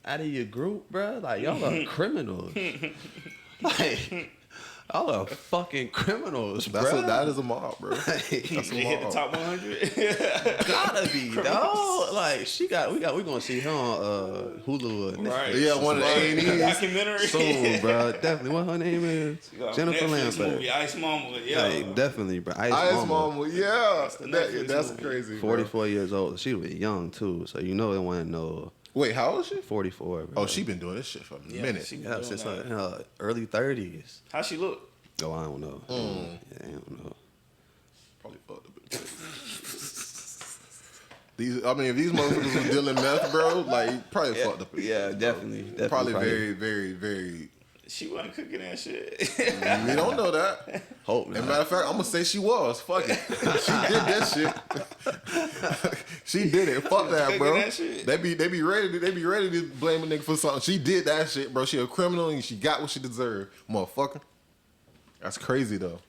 [SPEAKER 2] out of your group, bro. Like, y'all are criminals. Like, y'all are fucking criminals, bro.
[SPEAKER 3] That is a mob, bro. That's
[SPEAKER 4] They
[SPEAKER 3] a
[SPEAKER 4] hit the
[SPEAKER 3] mob.
[SPEAKER 4] top 100.
[SPEAKER 2] Gotta be, dog. Like, we gonna see her on Hulu. Or
[SPEAKER 4] Right.
[SPEAKER 3] Yeah, one of the A&Es.
[SPEAKER 4] Documentary.
[SPEAKER 2] soon, bro. Definitely. What her name is?
[SPEAKER 4] You got a
[SPEAKER 2] Jennifer
[SPEAKER 4] Netflix
[SPEAKER 2] Lambert.
[SPEAKER 4] movie, Ice Mama. Yeah.
[SPEAKER 2] Like, definitely, bro. Ice
[SPEAKER 3] Ice
[SPEAKER 2] Mama.
[SPEAKER 3] Mama, yeah.
[SPEAKER 4] the Netflix
[SPEAKER 3] That's
[SPEAKER 4] movie.
[SPEAKER 3] crazy, bro.
[SPEAKER 2] 44 years old. She was young too, so you know it wasn't no
[SPEAKER 3] Wait, how old is she?
[SPEAKER 2] 44. Bro.
[SPEAKER 3] Oh, she been doing this shit for a
[SPEAKER 4] Yeah,
[SPEAKER 3] minute.
[SPEAKER 4] she-
[SPEAKER 2] Yeah, since
[SPEAKER 4] doing that.
[SPEAKER 2] her early 30s.
[SPEAKER 4] How she look?
[SPEAKER 2] Oh, I don't know.
[SPEAKER 3] Mm.
[SPEAKER 2] Yeah, I don't know.
[SPEAKER 3] Probably fucked up. If these motherfuckers was dealing meth, bro, like, probably fucked up.
[SPEAKER 2] Yeah, definitely.
[SPEAKER 3] Probably very, very, very.
[SPEAKER 4] She wasn't cooking that shit.
[SPEAKER 3] We don't know that.
[SPEAKER 2] Hope,
[SPEAKER 3] As
[SPEAKER 2] man.
[SPEAKER 3] a matter of fact, I'm gonna say she was. Fuck it. She did that shit. She did it. Fuck that, bro.
[SPEAKER 4] That shit.
[SPEAKER 3] They be ready to blame a nigga for something. She did that shit, bro. She a criminal and she got what she deserved, motherfucker. That's crazy though.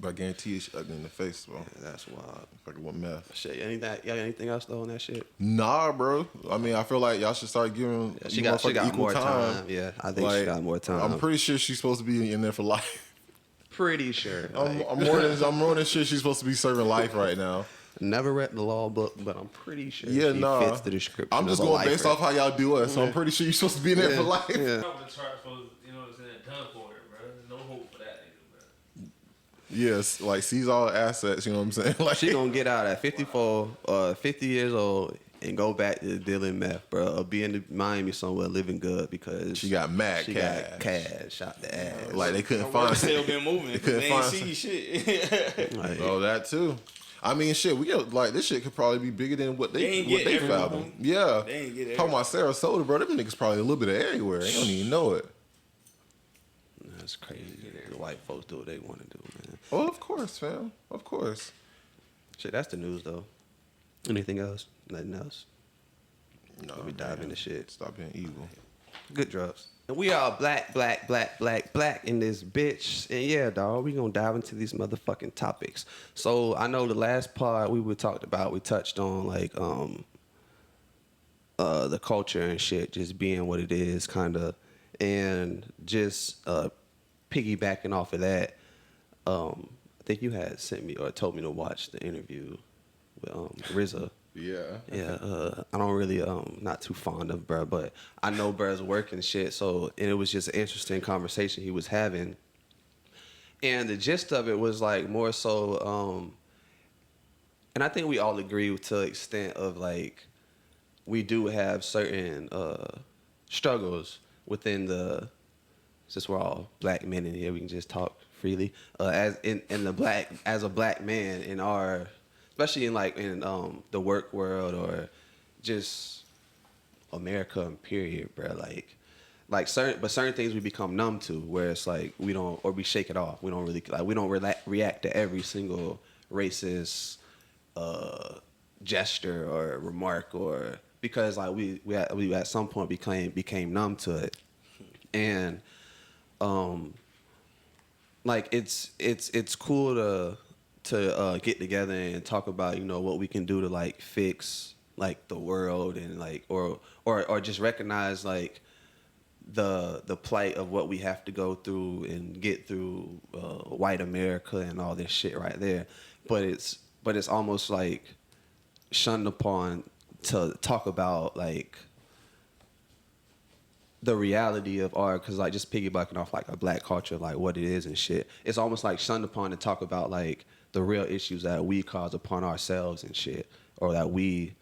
[SPEAKER 3] But I guarantee you, she ugly in the face, bro.
[SPEAKER 2] That's wild.
[SPEAKER 3] Fucking with meth.
[SPEAKER 2] Shit, y'all got anything else though on that shit?
[SPEAKER 3] Nah, bro. I mean, I feel like y'all should start giving
[SPEAKER 2] Yeah, she
[SPEAKER 3] you
[SPEAKER 2] got
[SPEAKER 3] motherfuckers equal
[SPEAKER 2] more time. Yeah, I think she
[SPEAKER 3] Like,
[SPEAKER 2] got more time.
[SPEAKER 3] I'm pretty sure she's supposed to be in there for life.
[SPEAKER 2] pretty sure.
[SPEAKER 3] I'm more than sure she's supposed to be serving life right now.
[SPEAKER 2] Never read the law book, but I'm pretty sure
[SPEAKER 3] Yeah,
[SPEAKER 2] she
[SPEAKER 3] nah.
[SPEAKER 2] fits the description.
[SPEAKER 3] I'm just
[SPEAKER 2] of a
[SPEAKER 3] going based
[SPEAKER 2] lifer.
[SPEAKER 3] off how y'all do us, so I'm pretty sure you're supposed to be in there for life.
[SPEAKER 2] Yeah.
[SPEAKER 5] The charge was, you know what I'm saying, done for it, bro. There's no hope for that nigga, bro.
[SPEAKER 3] Yes, like seize all assets, you know what I'm saying? Like
[SPEAKER 2] She gonna get out at 54, 50 years old. and go back to dealing meth, bro, or be in Miami somewhere living good because
[SPEAKER 3] she got mad
[SPEAKER 2] she
[SPEAKER 3] cash.
[SPEAKER 2] got cash out the ass.
[SPEAKER 3] Like they couldn't find.
[SPEAKER 4] Still been moving. They couldn't see shit.
[SPEAKER 2] Like,
[SPEAKER 3] oh, that too. I mean, shit. We get like this shit could probably be bigger than what they fathom. Yeah,
[SPEAKER 4] they ain't get
[SPEAKER 3] talking about Sarasota, bro. Them niggas probably a little bit of everywhere. They don't even know it.
[SPEAKER 2] That's crazy. The white folks do what they want to do, man.
[SPEAKER 3] Oh, of course, fam. Of course.
[SPEAKER 2] Shit, that's the news though. Anything else? Nothing else.
[SPEAKER 3] No,
[SPEAKER 2] we dive into shit.
[SPEAKER 3] Stop being evil.
[SPEAKER 2] Good drugs. And we are black in this bitch. And yeah, dog, we gonna dive into these motherfucking topics. So I know the last part we touched on like the culture and shit just being what it is, kinda, and just piggybacking off of that. I think you had sent me or told me to watch the interview with RZA.
[SPEAKER 3] Yeah.
[SPEAKER 2] Yeah, I don't really, not too fond of bruh, but I know bruh's work and shit, and it was just an interesting conversation he was having. And the gist of it was like more so, and I think we all agree to the extent of like, we do have certain struggles within since we're all black men in here, we can just talk freely, as a black man in our, especially in the work world or just America period, bro. Like certain things we become numb to, where it's like we shake it off. We don't really react to every single racist gesture or remark, or because like we at some point became numb to it, and like it's cool to get together and talk about, you know, what we can do to like fix like the world and like or just recognize like the plight of what we have to go through and get through white America and all this shit right there. But it's almost like shunned upon to talk about like the reality of art, because like just piggybacking off like a black culture, like what it is and shit. It's almost like shunned upon to talk about like the real issues that we cause upon ourselves and shit, or that we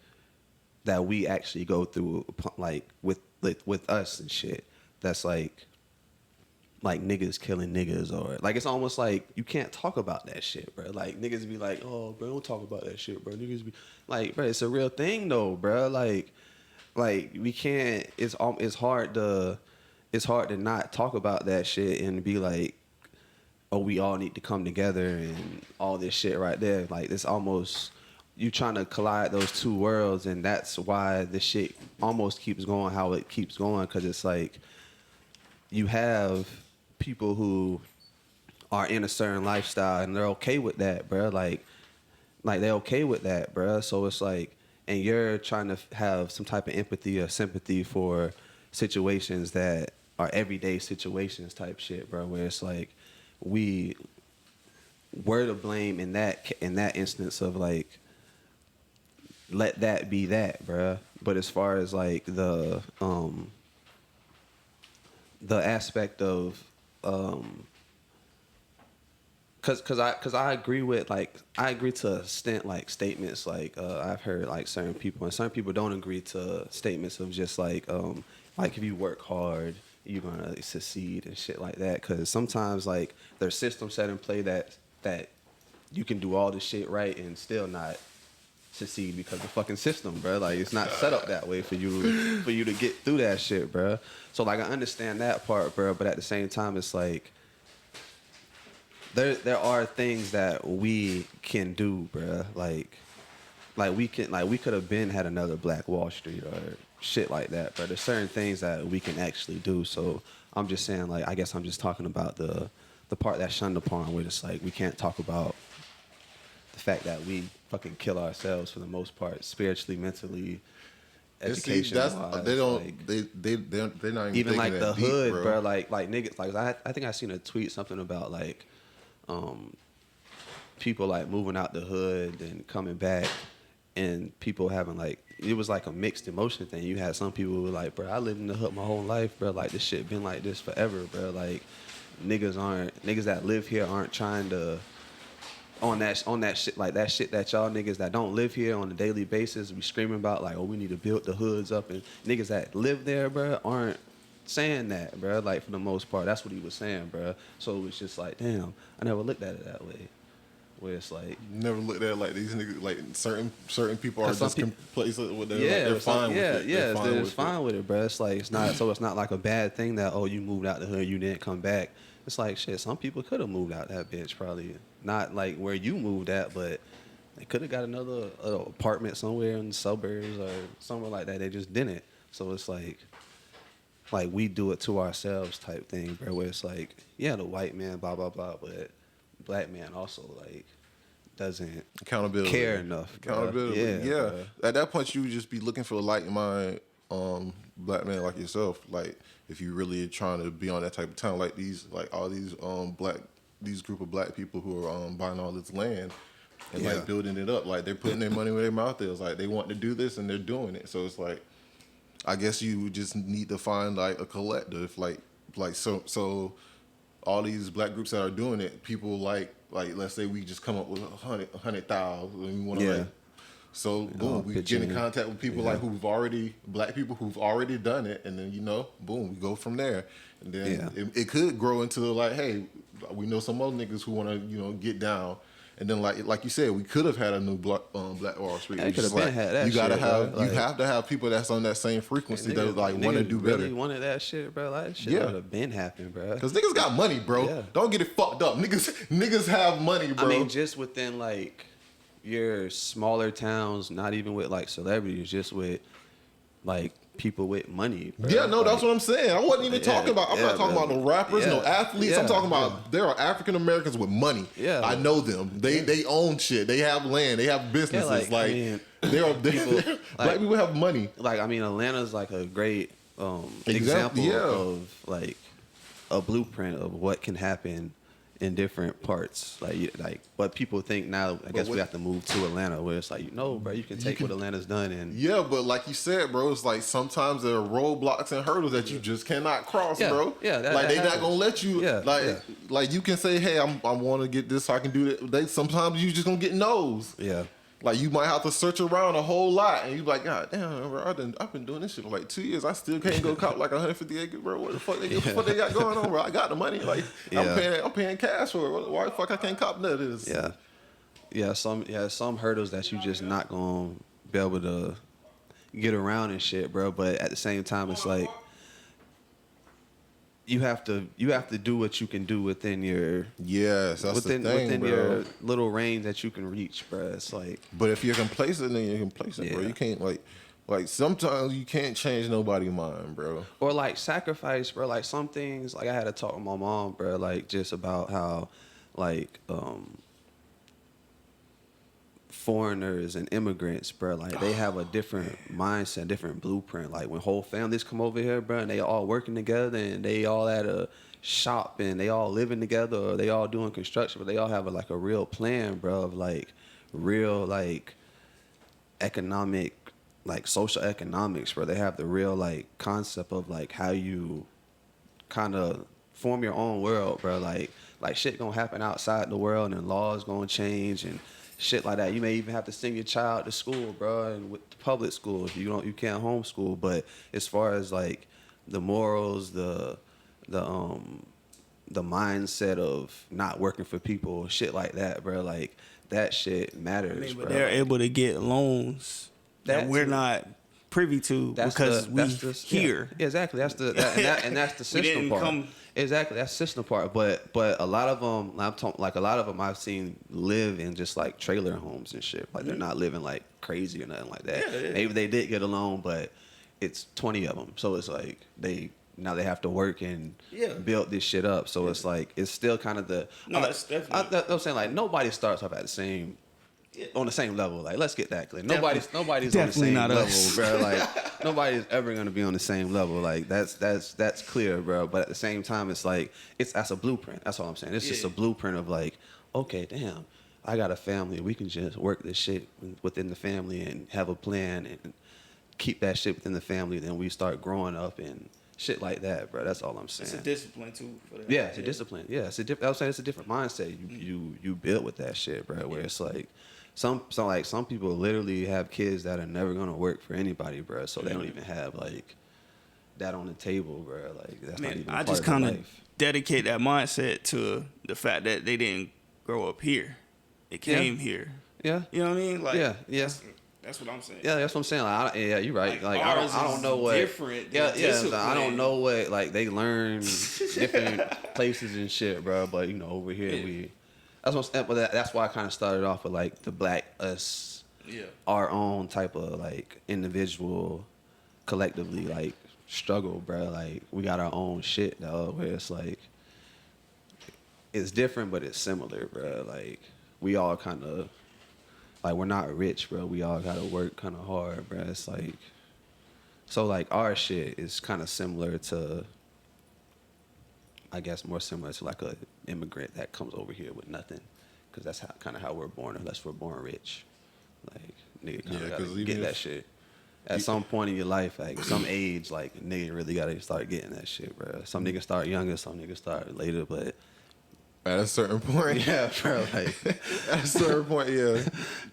[SPEAKER 2] actually go through like with us and shit. That's like niggas killing niggas, or like it's almost like you can't talk about that shit, bro. Like niggas be like, oh, bro, don't talk about that shit, bro. Niggas be like, bro, it's a real thing though, bro. Like we can't. It's hard to not talk about that shit and be like, oh, we all need to come together and all this shit right there. Like it's almost you trying to collide those two worlds, and that's why the shit almost keeps going how it keeps going, because it's like you have people who are in a certain lifestyle and they're okay with that, bro. Like they're okay with that, bro. So it's like, and you're trying to have some type of empathy or sympathy for situations that are everyday situations type shit, bro. Where it's like we're to blame in that instance of like, let that be that, bro. But as far as like the aspect of Cause I agree with I agree to an extent like statements like I've heard like certain people, and certain people don't agree to statements of just like if you work hard you're gonna succeed and shit like that. Cause sometimes like there's systems set in play that you can do all this shit right and still not succeed because the fucking system, bro. Like it's not set up that way for you to get through that shit, bro. So like I understand that part, bro, but at the same time it's like there are things that we can do, bro. Like we could have had another Black Wall Street or shit like that, but there's certain things that we can actually do. So I'm just saying, like, I guess I'm just talking about the part that's shunned upon, where it's like we can't talk about the fact that we fucking kill ourselves for the most part, spiritually, mentally, education.
[SPEAKER 3] They're not even
[SPEAKER 2] like the
[SPEAKER 3] deep,
[SPEAKER 2] hood,
[SPEAKER 3] bro.
[SPEAKER 2] Like niggas. Like I think I seen a tweet something about like people like moving out the hood and coming back, and people having like, it was like a mixed emotion thing. You had some people who were like, bro, I lived in the hood my whole life, bro. Like this shit been like this forever, bro. Like niggas that live here aren't trying to on that shit, like that shit that y'all niggas that don't live here on a daily basis be screaming about, like, oh, we need to build the hoods up, and niggas that live there, bro, aren't saying that, bro. Like, for the most part, that's what he was saying, bro. So it was just like, damn, I never looked at it that way. Where it's like,
[SPEAKER 3] never looked at it like these niggas, like certain people are just complacent with it.
[SPEAKER 2] yeah,
[SPEAKER 3] like they're fine with it.
[SPEAKER 2] Yeah, they're fine with it, bro. It's like, it's not like a bad thing that, oh, you moved out the hood, you didn't come back. It's like, shit, some people could have moved out that bitch, probably not like where you moved at, but they could have got another apartment somewhere in the suburbs or somewhere like that. They just didn't. So it's like we do it to ourselves type thing, bro. Where it's like, yeah, the white man, blah blah blah, but black man also like doesn't
[SPEAKER 3] accountability
[SPEAKER 2] care enough.
[SPEAKER 3] Accountability, yeah.
[SPEAKER 2] Bro.
[SPEAKER 3] At that point, you would just be looking for a like-minded black man like yourself. Like, if you really trying to be on that type of time, like all these these group of black people who are buying all this land and like building it up, like they're putting their money where their mouth is. Like, they want to do this and they're doing it. So it's like, I guess you just need to find like a collective, like so all these black groups that are doing it, people like let's say we just come up with 100,000 and we want to so boom, we get in contact with people like black people who've already done it, and then boom, we go from there, and then it could grow into like, hey, we know some other niggas who want to get down, and then like you said, we could have had a new Black Wall Street.
[SPEAKER 2] Could have been had that.
[SPEAKER 3] You gotta
[SPEAKER 2] shit,
[SPEAKER 3] have
[SPEAKER 2] bro.
[SPEAKER 3] you have to have people that's on that same frequency that like want to do better.
[SPEAKER 2] Really wanted that shit, bro. Like, that shit would have been happening, bro.
[SPEAKER 3] Because niggas got money, bro.
[SPEAKER 2] Yeah.
[SPEAKER 3] Don't get it fucked up. Niggas have money, bro.
[SPEAKER 2] I mean, just within like your smaller towns, not even with like celebrities, just with like people with money, bro.
[SPEAKER 3] Yeah, no,
[SPEAKER 2] like,
[SPEAKER 3] that's what I'm saying. I wasn't even talking about. I'm not talking about no rappers, no athletes. I'm talking about there are African Americans with money.
[SPEAKER 2] Yeah,
[SPEAKER 3] I know them. They own shit. They have land. They have businesses.
[SPEAKER 2] I mean,
[SPEAKER 3] black people have money.
[SPEAKER 2] Like, I mean, Atlanta's like a great example of like a blueprint of what can happen in different parts, like but people think now, I guess we have to move to Atlanta, where it's like, bro, you can take what Atlanta's done, and
[SPEAKER 3] but like you said, bro, it's like sometimes there are roadblocks and hurdles that you just cannot cross, bro.
[SPEAKER 2] Yeah,
[SPEAKER 3] like they're not gonna let you. Like you can say, hey, I want to get this, so I can do that. Sometimes you just gonna get no's. Yeah. Like, you might have to search around a whole lot, and you be like, God damn, bro, I've been doing this shit for like 2 years. I still can't go cop like 150 acres, bro. What the fuck they got going on, bro? I got the money. Like, I'm paying cash for it. Why the fuck I can't cop none of this?
[SPEAKER 2] Some hurdles that you just not gonna be able to get around and shit, bro. But at the same time, it's like you have to do what you can do within your within your little range that you can reach, bro. It's like,
[SPEAKER 3] but if you're complacent, then you're complacent, bro. You can't like sometimes you can't change nobody's mind, bro.
[SPEAKER 2] Or like sacrifice, bro. Like some things, like I had to talk with my mom, bro. Like just about how like foreigners and immigrants, bro, like they have a different mindset, different blueprint. Like when whole families come over here, bro, and they all working together and they all at a shop and they all living together, or they all doing construction, but they all have a real plan, bro, of like real like economic, like social economics, bro. They have the real like concept of like how you kind of form your own world, bro. Like shit gonna happen outside the world and laws gonna change and shit like that. You may even have to send your child to school, bro, and with public school if you can't homeschool. But as far as like the morals, the mindset of not working for people, shit like that, bro, like that shit matters. I mean,
[SPEAKER 4] but
[SPEAKER 2] bro.
[SPEAKER 4] they're able to get loans that we're not privy to because we're here.
[SPEAKER 2] Yeah, exactly. That's the system part. Exactly, that's the system part. But a lot of them, a lot of them I've seen live in just like trailer homes and shit. Like they're not living like crazy or nothing like that. Yeah. Maybe they did get a loan, but it's 20 of them. So it's like they have to work and build this shit up. So it's like it's still kind of
[SPEAKER 4] it's definitely.
[SPEAKER 2] I'm saying like nobody starts off at the same. On the same level, like let's get that clear. Nobody's on the same level, bro. Like nobody's ever gonna be on the same level. Like that's clear, bro. But at the same time, it's like that's a blueprint. That's all I'm saying. It's just a blueprint of like, okay, damn, I got a family. We can just work this shit within the family and have a plan and keep that shit within the family. Then we start growing up and Shit like that, bro. That's all I'm saying.
[SPEAKER 4] It's a discipline too. For that.
[SPEAKER 2] Yeah, it's a discipline. Yeah, it's a I was saying it's a different mindset. You build with that shit, bro. Where it's like some people literally have kids that are never gonna work for anybody, bro. So they don't even have like that on the table, bro. Like that's not even.
[SPEAKER 4] I
[SPEAKER 2] part
[SPEAKER 4] just
[SPEAKER 2] of their
[SPEAKER 4] kind of
[SPEAKER 2] life.
[SPEAKER 4] dedicate that mindset to the fact that they didn't grow up here. It came here.
[SPEAKER 2] Yeah.
[SPEAKER 4] You know what I mean? Like
[SPEAKER 2] Yeah.
[SPEAKER 4] That's what I'm saying.
[SPEAKER 2] Yeah, that's what I'm saying. Like, you're right. Like I don't know what.
[SPEAKER 4] Different.
[SPEAKER 2] Yeah. I don't know what like they learn different places and shit, bro. But over here that's what I'm saying. But that's why I kind of started off with like the black us, our own type of like individual, collectively like struggle, bro. Like we got our own shit, though. Where it's like it's different, but it's similar, bro. Like we all kind of. Like, we're not rich, bro. We all gotta work kind of hard, bro. It's like, so, like, our shit is kind of similar to, I guess, more similar to, like, a immigrant that comes over here with nothing. Because that's kind of how we're born, unless we're born rich. Like, nigga kind of gotta get that shit. At some point in your life, like, some age, like, nigga really gotta start getting that shit, bro. Some niggas start younger, some niggas start later, but...
[SPEAKER 3] At a certain point.
[SPEAKER 2] Yeah, bro. Like
[SPEAKER 3] at a certain point, yeah.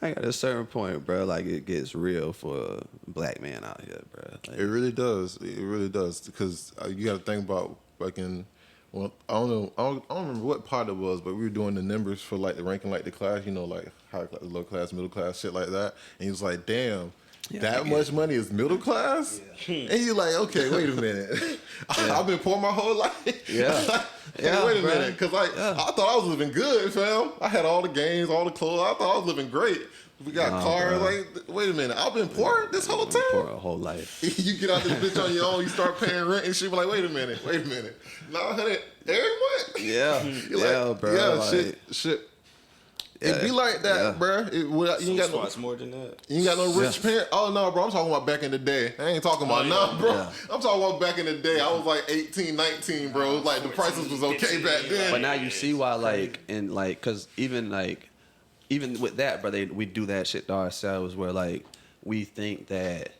[SPEAKER 2] Like at a certain point, bro, like it gets real for a black man out here, bro. Like,
[SPEAKER 3] it really does. It really does. Because you got to think about fucking. Well, I don't remember what part it was, but we were doing the numbers for like the ranking, like the class, like high class, low class, middle class, shit like that. And he was like, "Damn, that much money is middle class?" Yeah. And you're like, "Okay, wait a minute. I've been poor my whole life."
[SPEAKER 2] Yeah.
[SPEAKER 3] Hey, wait a minute, because I thought I was living good, fam. I had all the games, all the clothes. I thought I was living great. We got cars.
[SPEAKER 2] Bro.
[SPEAKER 3] Like, wait a minute, I've been poor this whole time.
[SPEAKER 2] Poor a whole life.
[SPEAKER 3] You get out this bitch on your own, you start paying rent and shit. Be like, wait a minute. $900 every month.
[SPEAKER 2] Yeah,
[SPEAKER 3] like,
[SPEAKER 2] bro.
[SPEAKER 3] Yeah,
[SPEAKER 2] like,
[SPEAKER 3] shit. It be like that, bro. You ain't got no
[SPEAKER 4] more than that.
[SPEAKER 3] You ain't got no rich parents. Oh no, bro. I'm talking about back in the day. I ain't talking about now, bro. Yeah. I'm talking about back in the day. I was like 18, 19, bro. Like the prices was okay back then.
[SPEAKER 2] But now you see why, like, and like, cause even with that, bro, we do that shit to ourselves. Where like we think that.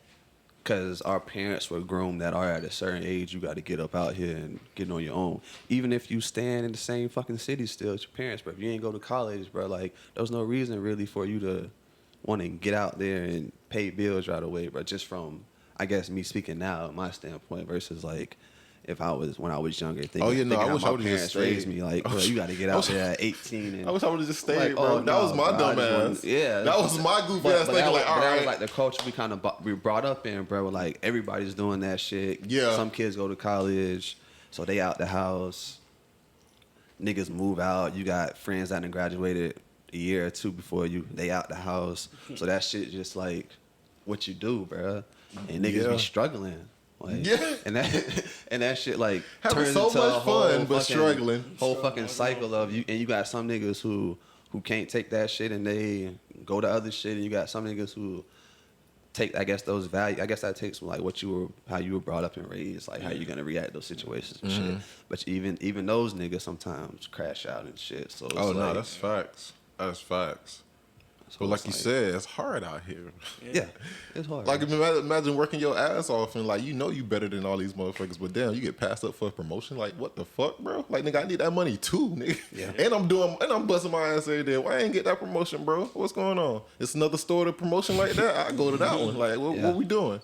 [SPEAKER 2] Because our parents were groomed that at a certain age, you got to get up out here and get on your own. Even if you stand in the same fucking city still as your parents, bro. If you ain't go to college, bro, like, there's no reason really for you to want to get out there and pay bills right away, bro. Just from, I guess, me speaking now, my standpoint versus, like, when I was younger, thinking,
[SPEAKER 3] I wish
[SPEAKER 2] how
[SPEAKER 3] I
[SPEAKER 2] my
[SPEAKER 3] would have
[SPEAKER 2] parents
[SPEAKER 3] just stayed.
[SPEAKER 2] raised me, like, bro, you got to get out there at 18. And,
[SPEAKER 3] I wish I would have just stayed,
[SPEAKER 2] like,
[SPEAKER 3] bro. That was my dumb ass.
[SPEAKER 2] Yeah.
[SPEAKER 3] That was my goofy ass thinking, like, all
[SPEAKER 2] that
[SPEAKER 3] right.
[SPEAKER 2] was like the culture we brought up in, bro. Like, everybody's doing that shit.
[SPEAKER 3] Yeah.
[SPEAKER 2] Some kids go to college, so they out the house. Niggas move out. You got friends that done graduated a year or two before you. They out the house. So that shit just, like, what you do, bro. And niggas be struggling. Like, and that shit like
[SPEAKER 3] having
[SPEAKER 2] turns
[SPEAKER 3] so
[SPEAKER 2] into
[SPEAKER 3] much
[SPEAKER 2] a whole
[SPEAKER 3] fun but struggling.
[SPEAKER 2] Whole fucking cycle of you, and you got some niggas who can't take that shit and they go to other shit, and you got some niggas who take, I guess, those values. I guess that takes from like how you were brought up and raised, like how you gonna react to those situations and shit. But even those niggas sometimes crash out and shit. So it's
[SPEAKER 3] no, that's facts. That's facts.
[SPEAKER 2] So
[SPEAKER 3] but like you said, it's hard out here.
[SPEAKER 2] Yeah, it's hard.
[SPEAKER 3] Like imagine working your ass off and like you better than all these motherfuckers, but damn, you get passed up for a promotion. Like what the fuck, bro? Like nigga, I need that money too, nigga.
[SPEAKER 2] Yeah.
[SPEAKER 3] And I'm busting my ass every day. Why I ain't get that promotion, bro? What's going on? It's another store to promotion like that. I go to that one. Like what we doing?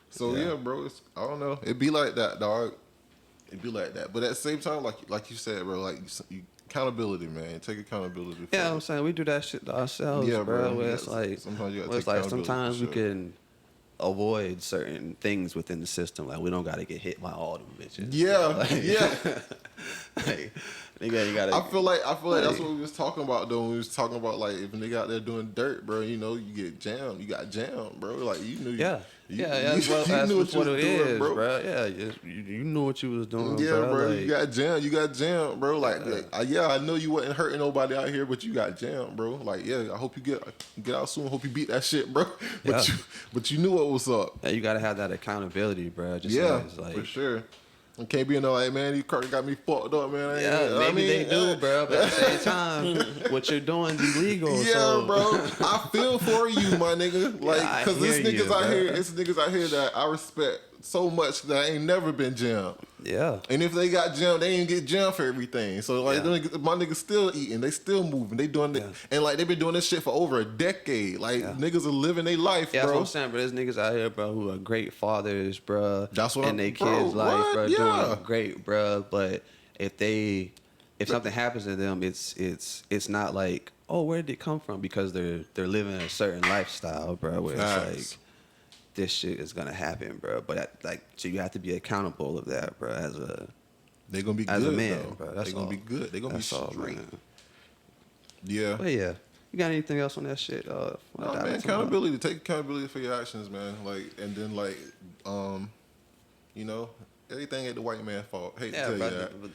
[SPEAKER 3] So yeah, bro. I don't know. It be like that, dog. It be like that. But at the same time, like you said, bro, like you accountability, man. Take accountability.
[SPEAKER 2] Yeah, I'm saying we do that shit to ourselves, bro. Where it's like sometimes we can avoid certain things within the system. Like we don't gotta get hit by all them bitches.
[SPEAKER 3] Yeah,
[SPEAKER 2] like, nigga, you gotta.
[SPEAKER 3] I feel like that's what we was talking about though. When we was talking about like if a nigga out there doing dirt, bro, you get jammed. You got jammed, bro. Like you knew.
[SPEAKER 2] That's what it is, bro. Yeah, you knew what you was doing.
[SPEAKER 3] Yeah,
[SPEAKER 2] bro.
[SPEAKER 3] Like, you got jammed, bro. I know you wasn't hurting nobody out here, but you got jammed, bro. Like, yeah, I hope you get out soon. Hope you beat that shit, bro. But you knew what was up.
[SPEAKER 2] Yeah, you gotta have that accountability, bro. Just like,
[SPEAKER 3] for sure. And can't be no, hey man, you got me fucked up, man.
[SPEAKER 2] Yeah, maybe they do, bro. But at the same time, what you're doing is illegal.
[SPEAKER 3] Yeah,
[SPEAKER 2] so.
[SPEAKER 3] bro. I feel for you, my nigga. Like, cause there's niggas out here, it's niggas out here that I respect so much that ain't never been jammed.
[SPEAKER 2] Yeah.
[SPEAKER 3] And if they got jammed, they ain't get jammed for everything. So like, my niggas still eating, they still moving, they doing it, and like they been doing this shit for over a decade. Like niggas are living their life, bro.
[SPEAKER 2] That's what I'm saying, bro. There's niggas out here, bro, who are great fathers, bro.
[SPEAKER 3] That's what
[SPEAKER 2] and they kids' life, bro,
[SPEAKER 3] yeah.
[SPEAKER 2] doing great, bro. But if something happens to them, it's not like, oh, where did it come from? Because they're living a certain lifestyle, bro. Where it's like, this shit is gonna happen, bro. But so you have to be accountable of that, bro.
[SPEAKER 3] They're gonna be
[SPEAKER 2] as
[SPEAKER 3] good,
[SPEAKER 2] a man,
[SPEAKER 3] though.
[SPEAKER 2] bro. That's
[SPEAKER 3] they're gonna be good. They're gonna
[SPEAKER 2] That's
[SPEAKER 3] be
[SPEAKER 2] all,
[SPEAKER 3] straight.
[SPEAKER 2] man.
[SPEAKER 3] Yeah.
[SPEAKER 2] But yeah, you got anything else on that shit?
[SPEAKER 3] No, man, accountability. Take accountability for your actions, man. Like, and then like, you know, everything ain't the white man's fault. Hate to tell you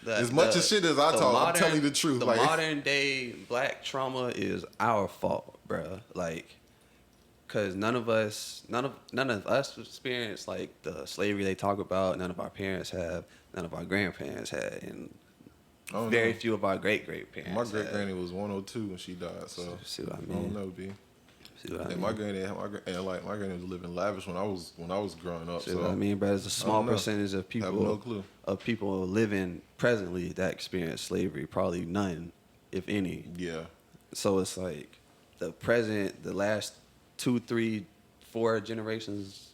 [SPEAKER 3] that. As much as shit as I talk, I'm telling you the truth.
[SPEAKER 2] The
[SPEAKER 3] like,
[SPEAKER 2] modern day black trauma is our fault, bro. Like, cause none of us experienced like the slavery they talk about. None of our parents have. None of our grandparents had, and very few of our great parents.
[SPEAKER 3] My great granny was 102 when she died. So
[SPEAKER 2] see what I mean?
[SPEAKER 3] I don't know, B.
[SPEAKER 2] See what I mean?
[SPEAKER 3] My granny was living lavish when I was growing up.
[SPEAKER 2] See
[SPEAKER 3] so
[SPEAKER 2] what I mean, bro? There's a small percentage of people.
[SPEAKER 3] I have no clue.
[SPEAKER 2] Of people living presently that experienced slavery. Probably none, if any.
[SPEAKER 3] Yeah.
[SPEAKER 2] So it's like the last 2, 3, 4 generations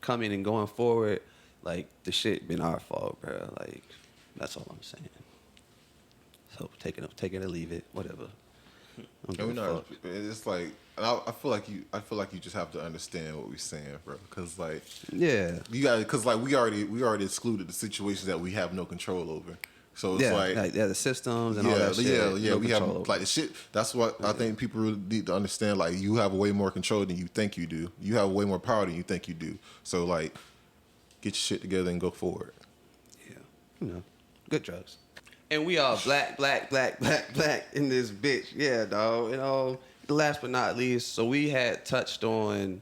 [SPEAKER 2] coming and going forward. Like, the shit been our fault, bro. Like, that's all I'm saying. So take it or leave it, whatever.
[SPEAKER 3] It's like I feel like you just have to understand what we're saying, bro. Because like,
[SPEAKER 2] yeah,
[SPEAKER 3] you got because like we already excluded the situations that we have no control over. So it's like
[SPEAKER 2] the systems and all that shit.
[SPEAKER 3] Yeah, we have like the shit. That's what I think people really need to understand. Like, you have way more control than you think you do. You have way more power than you think you do. So like, get your shit together and go forward.
[SPEAKER 2] Yeah, you know, good drugs. And we are black in this bitch. Yeah, dog. You know, last but not least, so we had touched on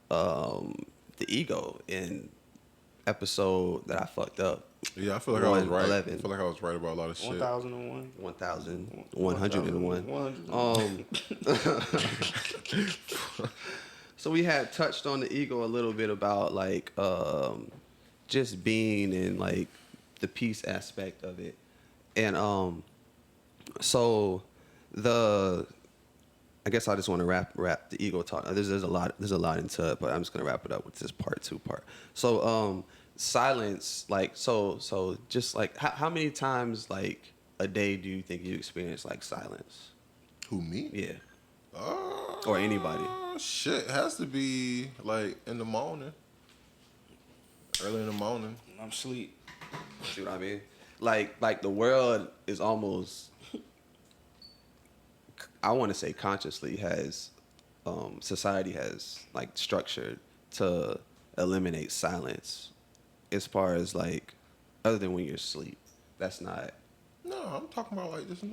[SPEAKER 2] the ego in episode that I fucked up.
[SPEAKER 3] Yeah, I feel like I was right.
[SPEAKER 2] 11.
[SPEAKER 3] I feel like I was right about a lot of shit.
[SPEAKER 4] 1001.
[SPEAKER 2] 1101. So we had touched on the ego a little bit about like just being in like the peace aspect of it. And so I guess I just want to wrap the ego talk. There's a lot into it, but I'm just gonna wrap it up with this part 2 part. So silence, like so just like how many times like a day do you think you experience like silence?
[SPEAKER 3] Who, me?
[SPEAKER 2] Yeah. Or anybody.
[SPEAKER 3] Shit, it has to be like in the morning. Early in the morning.
[SPEAKER 4] I'm asleep.
[SPEAKER 2] See what I mean? Like the world is almost, I want to say consciously has, society has like structured to eliminate silence as far as like, other than when you're asleep. That's not.
[SPEAKER 3] No, I'm talking about like just, I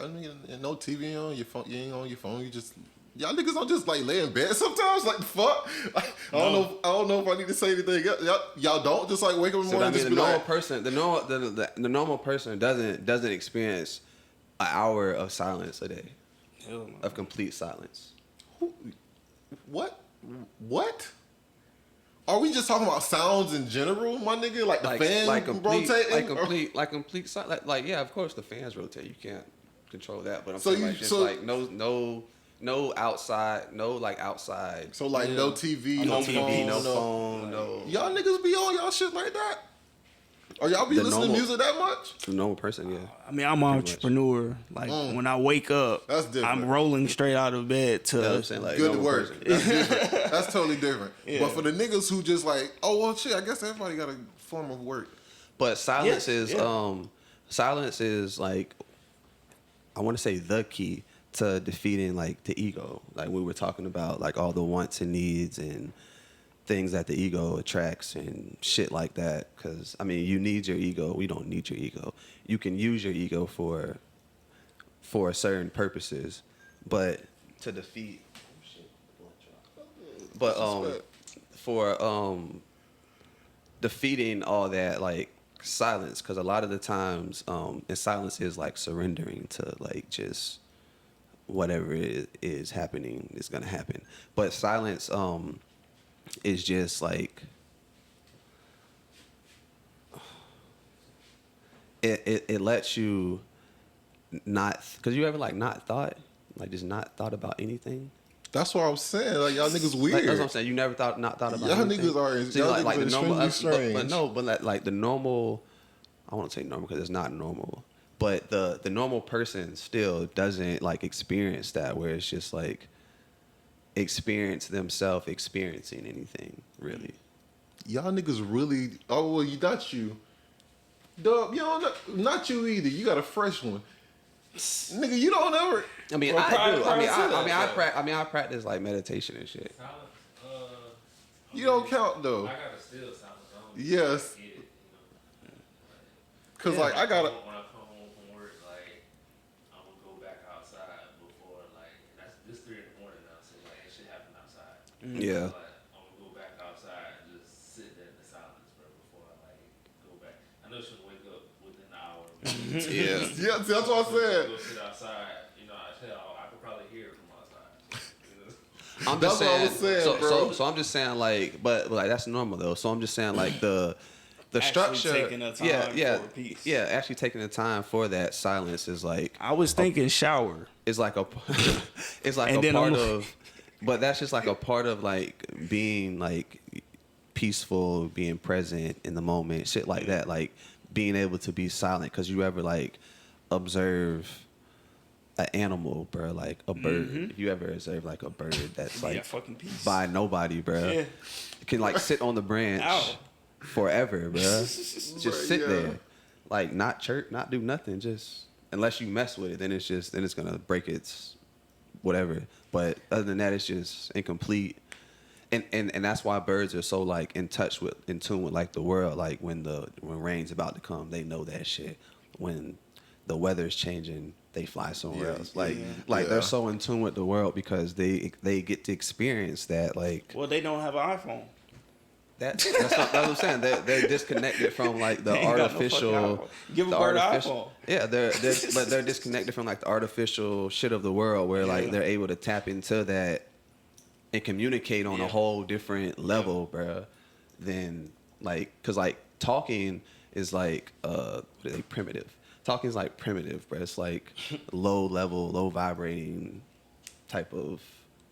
[SPEAKER 3] mean, no TV on your phone. You ain't on your phone. You just, y'all niggas don't just like lay in bed sometimes. Like, the fuck. Like, I don't know if I need to say anything. Y'all don't just like wake up in the morning.
[SPEAKER 2] I mean,
[SPEAKER 3] and just
[SPEAKER 2] the
[SPEAKER 3] be
[SPEAKER 2] normal
[SPEAKER 3] like,
[SPEAKER 2] person, the normal person doesn't experience an hour of silence a day, of complete silence.
[SPEAKER 3] What? Are we just talking about sounds in general, my nigga? Like the fan rotating?
[SPEAKER 2] Like complete silence. Like yeah, of course the fans rotate. You can't control that. But I'm saying no outside, no like outside.
[SPEAKER 3] So like no TV, no phone, no. Y'all niggas be on y'all shit like that? Or y'all be listening to music that much?
[SPEAKER 2] The normal person, yeah.
[SPEAKER 4] I mean, I'm an entrepreneur. Like when I wake up,
[SPEAKER 3] that's different.
[SPEAKER 4] I'm rolling straight out of bed to.
[SPEAKER 2] You know what I'm saying? Like,
[SPEAKER 3] good work. That's different. That's totally different.
[SPEAKER 4] Yeah.
[SPEAKER 3] But for the niggas who just like, oh well, shit. I guess everybody got a form of work.
[SPEAKER 2] But silence is like, I want to say the key to defeating like the ego. Like we were talking about like all the wants and needs and things that the ego attracts and shit like that. Because I mean, you need your ego. We don't need your ego. You can use your ego for certain purposes, but to defeat. But for defeating all that, like silence, because a lot of the times, and silence is like surrendering to like just whatever is happening is gonna happen. But silence is just like it lets you not, because you ever like not thought, like just not thought about anything.
[SPEAKER 3] That's what I'm saying. Like y'all niggas weird.
[SPEAKER 2] Like, that's what I'm saying. You never not thought about
[SPEAKER 3] y'all
[SPEAKER 2] anything.
[SPEAKER 3] niggas are. Y'all niggas are
[SPEAKER 2] the normal,
[SPEAKER 3] strange.
[SPEAKER 2] but like the normal. I won't say normal because it's not normal. But the normal person still doesn't like experience that, where it's just like experience themselves experiencing anything really.
[SPEAKER 3] Y'all niggas really. Oh well, not you. Dub, you don't. Not you either. You got a fresh one. Nigga, you don't ever.
[SPEAKER 2] I mean,
[SPEAKER 4] Well,
[SPEAKER 2] I do.
[SPEAKER 4] I
[SPEAKER 2] I practice like meditation and shit.
[SPEAKER 5] Silence.
[SPEAKER 3] You don't count though.
[SPEAKER 5] I gotta still silence. I don't
[SPEAKER 3] Yes.
[SPEAKER 5] get it,
[SPEAKER 3] Cause like I gotta.
[SPEAKER 5] When I come home from work, like I'm gonna go back outside before like this 3 in the morning now, so like ain't shit happen outside.
[SPEAKER 2] Yeah.
[SPEAKER 5] So, like, I'm gonna go back outside and just sit there in the silence, bro, before I like go back. I know she'll wake up within an hour.
[SPEAKER 2] Yeah.
[SPEAKER 3] Yeah, see, that's what I said.
[SPEAKER 5] Go sit outside. You know, I could probably hear it from outside. You know?
[SPEAKER 2] I'm
[SPEAKER 3] That's
[SPEAKER 2] just
[SPEAKER 3] what I
[SPEAKER 2] saying,
[SPEAKER 3] was saying, bro.
[SPEAKER 2] so I'm just saying like, but like that's normal though. So I'm just saying like the
[SPEAKER 4] Actually
[SPEAKER 2] structure,
[SPEAKER 4] taking the time for peace.
[SPEAKER 2] yeah, actually taking the time for that silence is like
[SPEAKER 4] I was thinking shower.
[SPEAKER 2] it's like a it's like
[SPEAKER 4] And
[SPEAKER 2] a
[SPEAKER 4] then
[SPEAKER 2] part
[SPEAKER 4] I'm-
[SPEAKER 2] of, but that's just like a part of like being like peaceful, being present in the moment, shit like that, like being able to be silent. Because you ever like observe an animal, bro, like a bird. If you ever observe like a bird that's like
[SPEAKER 4] fucking peace.
[SPEAKER 2] by nobody, bro,
[SPEAKER 4] Yeah.
[SPEAKER 2] it can like sit on the branch
[SPEAKER 4] Ow.
[SPEAKER 2] forever, bro. Just sit
[SPEAKER 3] yeah.
[SPEAKER 2] there, like not chirp, not do nothing. Just unless you mess with it, then it's gonna break its whatever. But other than that, it's just incomplete. And that's why birds are so like in tune with like the world. Like when rain's about to come, they know that shit. When the weather's changing, they fly somewhere else. Like they're so in tune with the world because they get to experience that. Like
[SPEAKER 4] Well, they don't have an iPhone.
[SPEAKER 2] that's what I'm saying. They're disconnected from like the
[SPEAKER 4] They ain't got no
[SPEAKER 2] artificial.
[SPEAKER 4] fucking iPhone. Give a
[SPEAKER 2] the
[SPEAKER 4] bird an
[SPEAKER 2] artificial-
[SPEAKER 4] iPhone.
[SPEAKER 2] Yeah, but they're disconnected from like the artificial shit of the world, where like they're able to tap into that and communicate on a whole different level, bruh, than like, cause like talking is like primitive. Talking is like primitive, bruh. It's like low level, low vibrating type of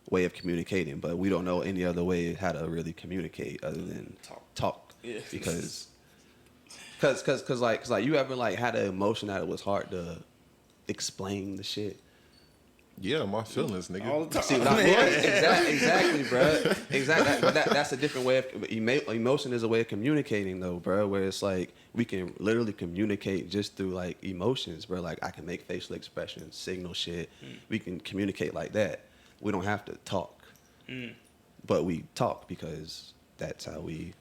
[SPEAKER 2] way of communicating, but we don't know any other way how to really communicate other than talk.
[SPEAKER 4] Yeah.
[SPEAKER 2] Because like you ever like had an emotion that it was hard to explain the shit.
[SPEAKER 3] Yeah, my feelings, nigga.
[SPEAKER 4] All the time.
[SPEAKER 2] See what I mean? Exactly, bro. Exactly. But that's a different way of emotion is a way of communicating, though, bro. Where it's like we can literally communicate just through like emotions, bro. Like I can make facial expressions, signal shit. We can communicate like that. We don't have to talk, but we talk because that's how we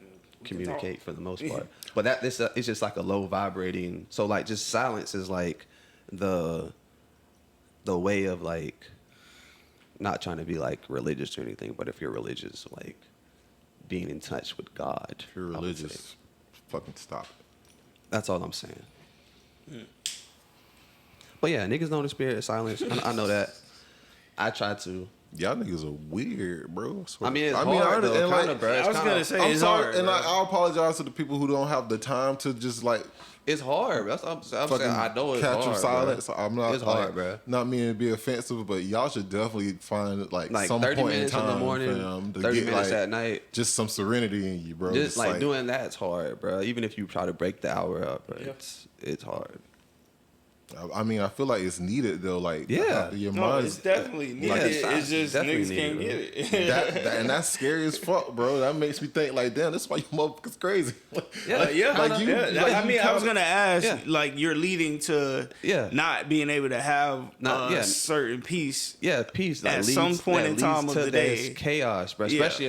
[SPEAKER 2] communicate for the most part. But this it's just like a low vibrating. So like just silence is like the way of like not trying to be like religious or anything, but if you're religious, like being in touch with God.
[SPEAKER 3] If you're
[SPEAKER 2] I would say.
[SPEAKER 3] religious, fucking stop it.
[SPEAKER 2] That's all I'm saying. But yeah, niggas know the spirit of silence. I know that. I try to.
[SPEAKER 3] Y'all niggas are weird, bro.
[SPEAKER 2] I mean, it's hard though, kind of, bro.
[SPEAKER 4] I was gonna say
[SPEAKER 3] I'm
[SPEAKER 4] it's
[SPEAKER 3] sorry,
[SPEAKER 4] hard,
[SPEAKER 3] and
[SPEAKER 4] bro.
[SPEAKER 3] I apologize to the people who don't have the time to just like
[SPEAKER 2] It's hard, bro. That's what I'm saying. I know it's
[SPEAKER 3] capture
[SPEAKER 2] hard,
[SPEAKER 3] silence.
[SPEAKER 2] bro.
[SPEAKER 3] I'm not.
[SPEAKER 2] It's hard,
[SPEAKER 3] like,
[SPEAKER 2] bro.
[SPEAKER 3] Not meaning to be offensive, but y'all should definitely find like some
[SPEAKER 2] 30
[SPEAKER 3] point in
[SPEAKER 2] minutes
[SPEAKER 3] time,
[SPEAKER 2] in the morning,
[SPEAKER 3] fam, to
[SPEAKER 2] 30
[SPEAKER 3] get
[SPEAKER 2] minutes
[SPEAKER 3] like
[SPEAKER 2] at night.
[SPEAKER 3] just some serenity in you, bro.
[SPEAKER 2] Just like doing that's hard, bro. Even if you try to break the hour up, bro,
[SPEAKER 4] Yeah.
[SPEAKER 2] it's hard.
[SPEAKER 3] I mean, I feel like it's needed though. Like,
[SPEAKER 2] Yeah.
[SPEAKER 3] your
[SPEAKER 4] No,
[SPEAKER 3] mind.
[SPEAKER 4] it's definitely needed.
[SPEAKER 2] Like,
[SPEAKER 4] It's just
[SPEAKER 2] definitely
[SPEAKER 4] niggas can't
[SPEAKER 2] needed,
[SPEAKER 4] get it.
[SPEAKER 3] and that's scary as fuck, bro. That makes me think like, damn, that's why you motherfuckers crazy.
[SPEAKER 2] Yeah,
[SPEAKER 3] like you.
[SPEAKER 4] Yeah,
[SPEAKER 3] like
[SPEAKER 4] I
[SPEAKER 3] you
[SPEAKER 4] mean, I was
[SPEAKER 3] kinda-
[SPEAKER 4] gonna ask,
[SPEAKER 2] Yeah.
[SPEAKER 4] like, you're leading to not being able to have certain peace.
[SPEAKER 2] Yeah, peace.
[SPEAKER 4] At some point in time of the day.
[SPEAKER 2] Chaos, bro.
[SPEAKER 4] Yeah.
[SPEAKER 2] Especially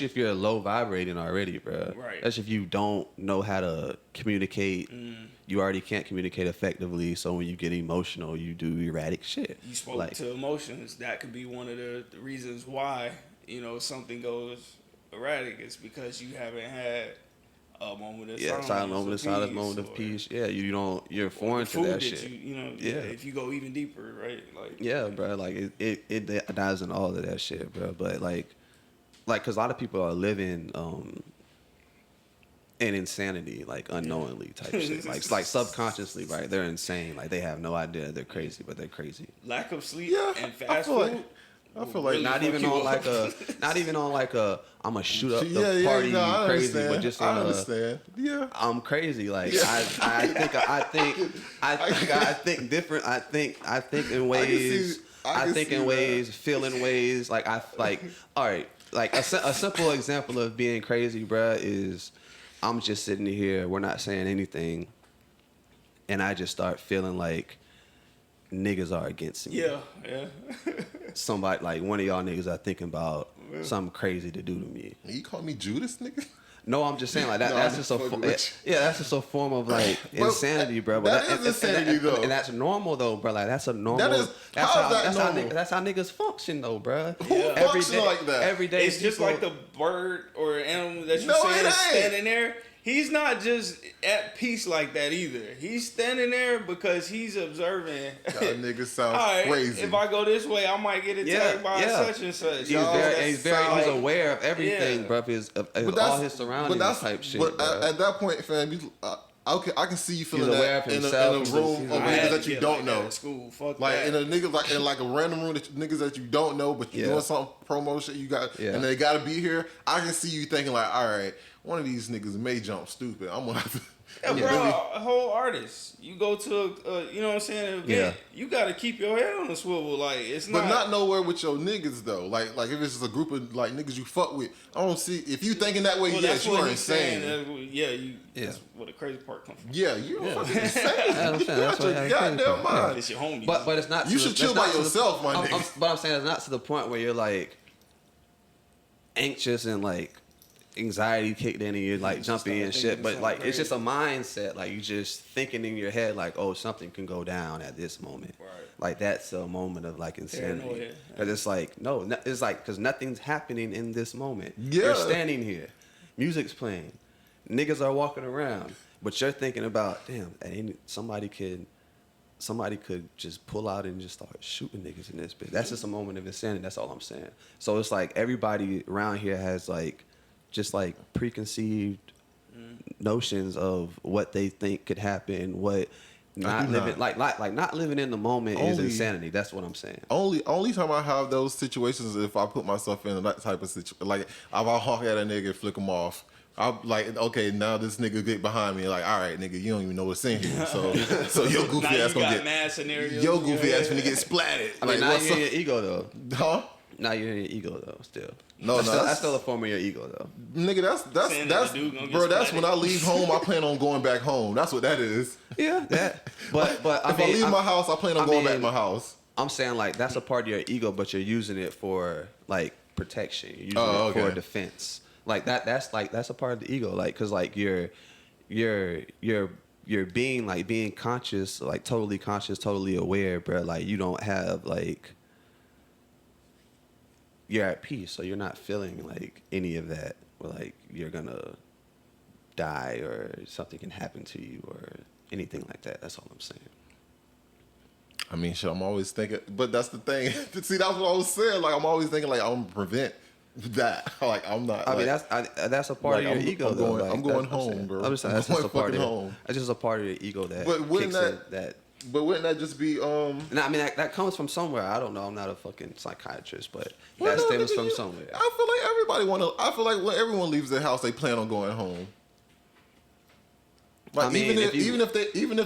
[SPEAKER 2] if you're low vibrating already, bro.
[SPEAKER 4] Right.
[SPEAKER 2] Especially if you don't know how to communicate. You already can't communicate effectively. So when you get emotional, you do erratic shit.
[SPEAKER 4] You spoke to emotions. That could be one of the reasons why something goes erratic. It's because you haven't had a moment of
[SPEAKER 2] silent moment of silence, moment of peace. Yeah, you're foreign to that shit.
[SPEAKER 4] If you go even deeper, right? Like,
[SPEAKER 2] yeah, bro. Like it dives in all of that shit, bro. But like, cause a lot of people are living in insanity, like unknowingly type shit. Like subconsciously, right? They're insane. Like they have no idea they're crazy, but they're crazy.
[SPEAKER 4] Lack of sleep and fast food.
[SPEAKER 3] I feel like
[SPEAKER 2] not even on like a I'm gonna shoot up the party crazy, but just
[SPEAKER 3] I understand.
[SPEAKER 2] I'm crazy. Like I think different. I think in ways. I think in ways, feel in ways. Like all right. Like a simple example of being crazy, bruh, is I'm just sitting here. We're not saying anything, and I just start feeling like niggas are against me.
[SPEAKER 4] Yeah.
[SPEAKER 2] Somebody like one of y'all niggas are thinking about something crazy to do to me.
[SPEAKER 3] You call me Judas, nigga?
[SPEAKER 2] No, I'm just saying like that. That's just that's just a form of like insanity, bro. But
[SPEAKER 3] that is insanity though,
[SPEAKER 2] and that's normal though, bro. Like that's a normal. That's how niggas function though, bro.
[SPEAKER 3] Who function like that?
[SPEAKER 2] Every day,
[SPEAKER 4] it's just like the bird or animal that you say is standing there. He's not just at peace like that either. He's standing there because he's observing.
[SPEAKER 3] That nigga sounds crazy.
[SPEAKER 4] If I go this way, I might get attacked by such and such.
[SPEAKER 2] He's aware of everything, bro. Of all his surroundings type shit.
[SPEAKER 3] But at that point, fam, I can see you feeling that in a room of niggas that you don't know.
[SPEAKER 4] School, fuck
[SPEAKER 3] like
[SPEAKER 4] that.
[SPEAKER 3] in a nigga like in like a random room that niggas that you don't know, but you doing some promo shit you got, and they gotta be here. I can see you thinking like, all right, one of these niggas may jump stupid. I'm gonna have to.
[SPEAKER 4] A whole artist. You go to you know what I'm saying, an event, you gotta keep your head on the swivel. Like it's not.
[SPEAKER 3] But not nowhere with your niggas though. Like if it's just a group of like niggas you fuck with, I don't see if you thinking that way. Yes, you are insane.
[SPEAKER 4] That's where the crazy part comes from.
[SPEAKER 3] Yeah, you fucking insane.
[SPEAKER 2] That's what
[SPEAKER 3] your goddamn mind.
[SPEAKER 4] It's your homie.
[SPEAKER 2] But it's not.
[SPEAKER 3] You should chill by yourself, my nigga.
[SPEAKER 2] But I'm saying it's not to the point where you're like anxious and like anxiety kicked in and you're like jumpy and shit, but like it's just a mindset. Like you just thinking in your head like, oh, something can go down at this moment. Right. Like that's a moment of like insanity. Because it's like no, it's like because nothing's happening in this moment. You're standing here, music's playing, niggas are walking around, but you're thinking about damn, somebody could just pull out and just start shooting niggas in this bitch. That's just a moment of insanity. That's all I'm saying. So it's like everybody around here has like just like preconceived notions of what they think could happen, what not living like not living in the moment is insanity. That's what I'm saying.
[SPEAKER 3] Only time I have those situations is if I put myself in that type of situation. Like if I honk at a nigga and flick him off, I'm like, okay, now this nigga get behind me. Like, all right, nigga, you don't even know what's in here. So your goofy ass gonna get
[SPEAKER 4] mad scenarios.
[SPEAKER 3] Your goofy ass gonna get splatted.
[SPEAKER 2] I mean, now you're in your ego though.
[SPEAKER 3] Huh?
[SPEAKER 2] Now you're in your ego though. Still.
[SPEAKER 3] That's
[SPEAKER 2] still a form of your ego though.
[SPEAKER 3] Nigga, that's bro. That's when I leave home. I plan on going back home. That's what that is.
[SPEAKER 2] Yeah, that. But
[SPEAKER 3] if I leave my house, I plan on going back to my house.
[SPEAKER 2] I'm saying like that's a part of your ego, but you're using it for like protection. You're using it for defense. Like that's a part of the ego. Like because like you're being conscious, like totally conscious, totally aware, bro. Like you don't have like. You're at peace, so you're not feeling like any of that, or like you're gonna die or something can happen to you or anything like that. That's all I'm saying.
[SPEAKER 3] I mean, shit, I'm always thinking, but that's the thing. See, that's what I was saying. Like, I'm always thinking, like, I'm gonna prevent that. Like, I'm not.
[SPEAKER 2] I mean, that's a part of your ego, though.
[SPEAKER 3] I'm going home, bro.
[SPEAKER 2] I'm just saying that's just a part of home. That's just a part of your ego that.
[SPEAKER 3] But wouldn't that? But wouldn't that just be
[SPEAKER 2] And I mean that comes from somewhere. I don't know. I'm not a fucking psychiatrist, but that stems from somewhere.
[SPEAKER 3] I feel like everybody I feel like when everyone leaves their house, they plan on going home. Like I mean, even if